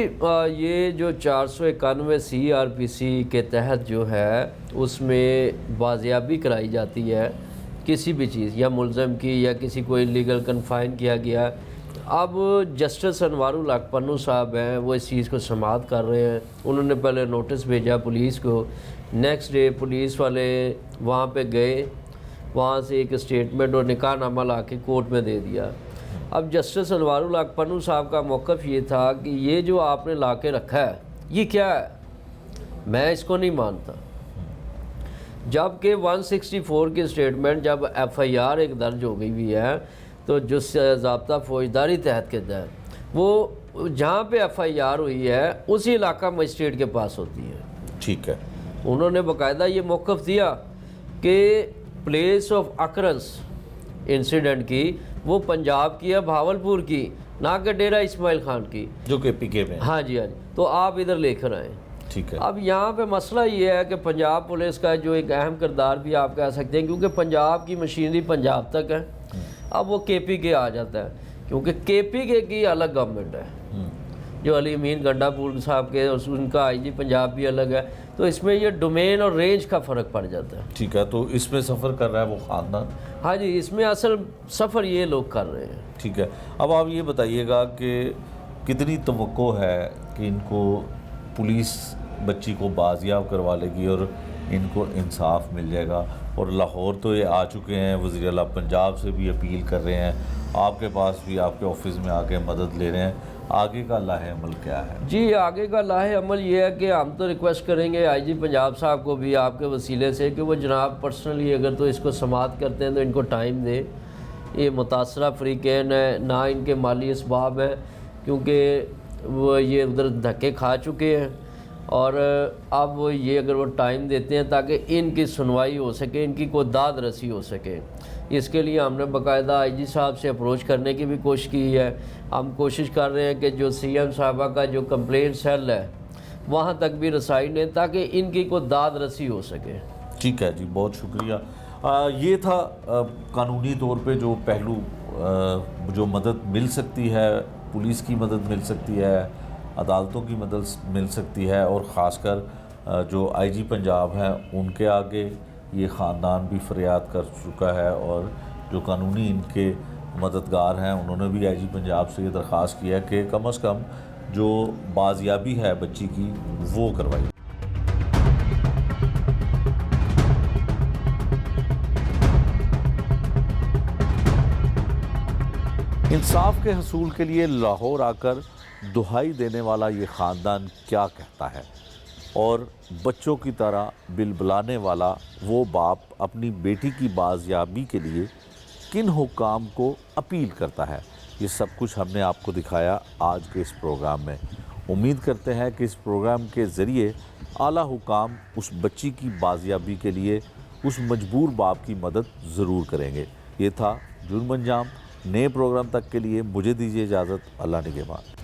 ये जो 491 CRPC के तहत जो है उसमें बाजियाबी कराई जाती है किसी भी चीज़, या मुलज़म की या किसी को इलीगल कन्फाइन किया गया, अब जस्टिस अनवारुल हक पन्नू साहब हैं, वो इस चीज़ को समाअत कर रहे हैं। उन्होंने पहले नोटिस भेजा पुलिस को, नेक्स्ट डे पुलिस वाले वहाँ पे गए, वहाँ से एक स्टेटमेंट और निकाहनामा ला के कोर्ट में दे दिया। अब जस्टिस अनवारुल हक पन्नू साहब का मौक़िफ़ ये था कि ये जो आपने ला के रखा है ये क्या है, मैं इसको नहीं मानता। जबकि 164 की स्टेटमेंट जब FIR एक दर्ज हो गई हुई है, तो जो ज़ाब्ता फौजदारी तहत के तहत वो जहाँ पे FIR हुई है उसी इलाका मजिस्ट्रेट के पास होती है। ठीक है। उन्होंने बाकायदा ये मौक़िफ़ दिया कि प्लेस ऑफ अकरेंस इंसिडेंट की वो पंजाब की है, भावलपुर की, ना कि डेरा इस्माइल खान की, जो कि PK में। हाँ जी, हाँ जी। तो आप इधर लेकर आएँ। ठीक है। अब यहाँ पे मसला ये है कि पंजाब पुलिस का जो एक अहम किरदार भी आप कह सकते हैं, क्योंकि पंजाब की मशीनरी पंजाब तक है। अब वो KPK आ जाता है, क्योंकि KPK की अलग गवर्नमेंट है, जो अली अमीन गंडापुर साहब के, उनका IG पंजाब भी अलग है। तो इसमें ये डोमेन और रेंज का फ़र्क पड़ जाता है। ठीक है, तो इसमें सफ़र कर रहा है वो ख़ानदान। हाँ जी, इसमें असल सफ़र ये लोग कर रहे हैं। ठीक है। अब आप ये बताइएगा कि कितनी तवक्को है कि इनको पुलिस बच्ची को बाजियाब करवा लेगी और इनको इंसाफ मिल जाएगा? और लाहौर तो ये आ चुके हैं, वज़ीर आला पंजाब से भी अपील कर रहे हैं, आपके पास भी, आपके ऑफिस में आके मदद ले रहे हैं। आगे का लाहे अमल क्या है? जी, आगे का लाहे अमल ये है कि हम तो रिक्वेस्ट करेंगे IG पंजाब साहब को भी आपके वसीले से कि वो जनाब पर्सनली अगर तो इसको समाअत करते हैं तो इनको टाइम दें। ये मुतासरा फ़रीक़ैन है, ना इनके माली इसबाब हैं, क्योंकि वो ये उधर धक्के खा चुके हैं। और अब वो ये अगर वो टाइम देते हैं ताकि इनकी सुनवाई हो सके, इनकी कोई दाद रसी हो सके, इसके लिए हमने बाकायदा IG साहब से अप्रोच करने की भी कोशिश की है। हम कोशिश कर रहे हैं कि जो CM साहबा का जो कंप्लेंट सेल है वहाँ तक भी रसाई लें ताकि इनकी कोई दाद रसी हो सके। ठीक है जी, बहुत शुक्रिया। ये था कानूनी तौर पे जो पहलू, जो मदद मिल सकती है, पुलिस की मदद मिल सकती है, अदालतों की मदद मिल सकती है, और ख़ासकर जो IG पंजाब हैं उनके आगे ये ख़ानदान भी फरियाद कर चुका है, और जो कानूनी इनके मददगार हैं उन्होंने भी IG पंजाब से ये दरख्वास्त किया कि कम से कम जो बाजियाबी है बच्ची की वो करवाई। इंसाफ के हसूल के लिए लाहौर आकर दुहाई देने वाला ये ख़ानदान क्या कहता है, और बच्चों की तरह बिलबलाने वाला वो बाप अपनी बेटी की बाजियाबी के लिए किन हुक्काम को अपील करता है, ये सब कुछ हमने आपको दिखाया आज के इस प्रोग्राम में। उम्मीद करते हैं कि इस प्रोग्राम के ज़रिए आला हुक्काम उस बच्ची की बाजियाबी के लिए उस मजबूर बाप की मदद ज़रूर करेंगे। ये था जुर्म अंजाम। नए प्रोग्राम तक के लिए मुझे दीजिए इजाज़त। अल्लाह निगहबान।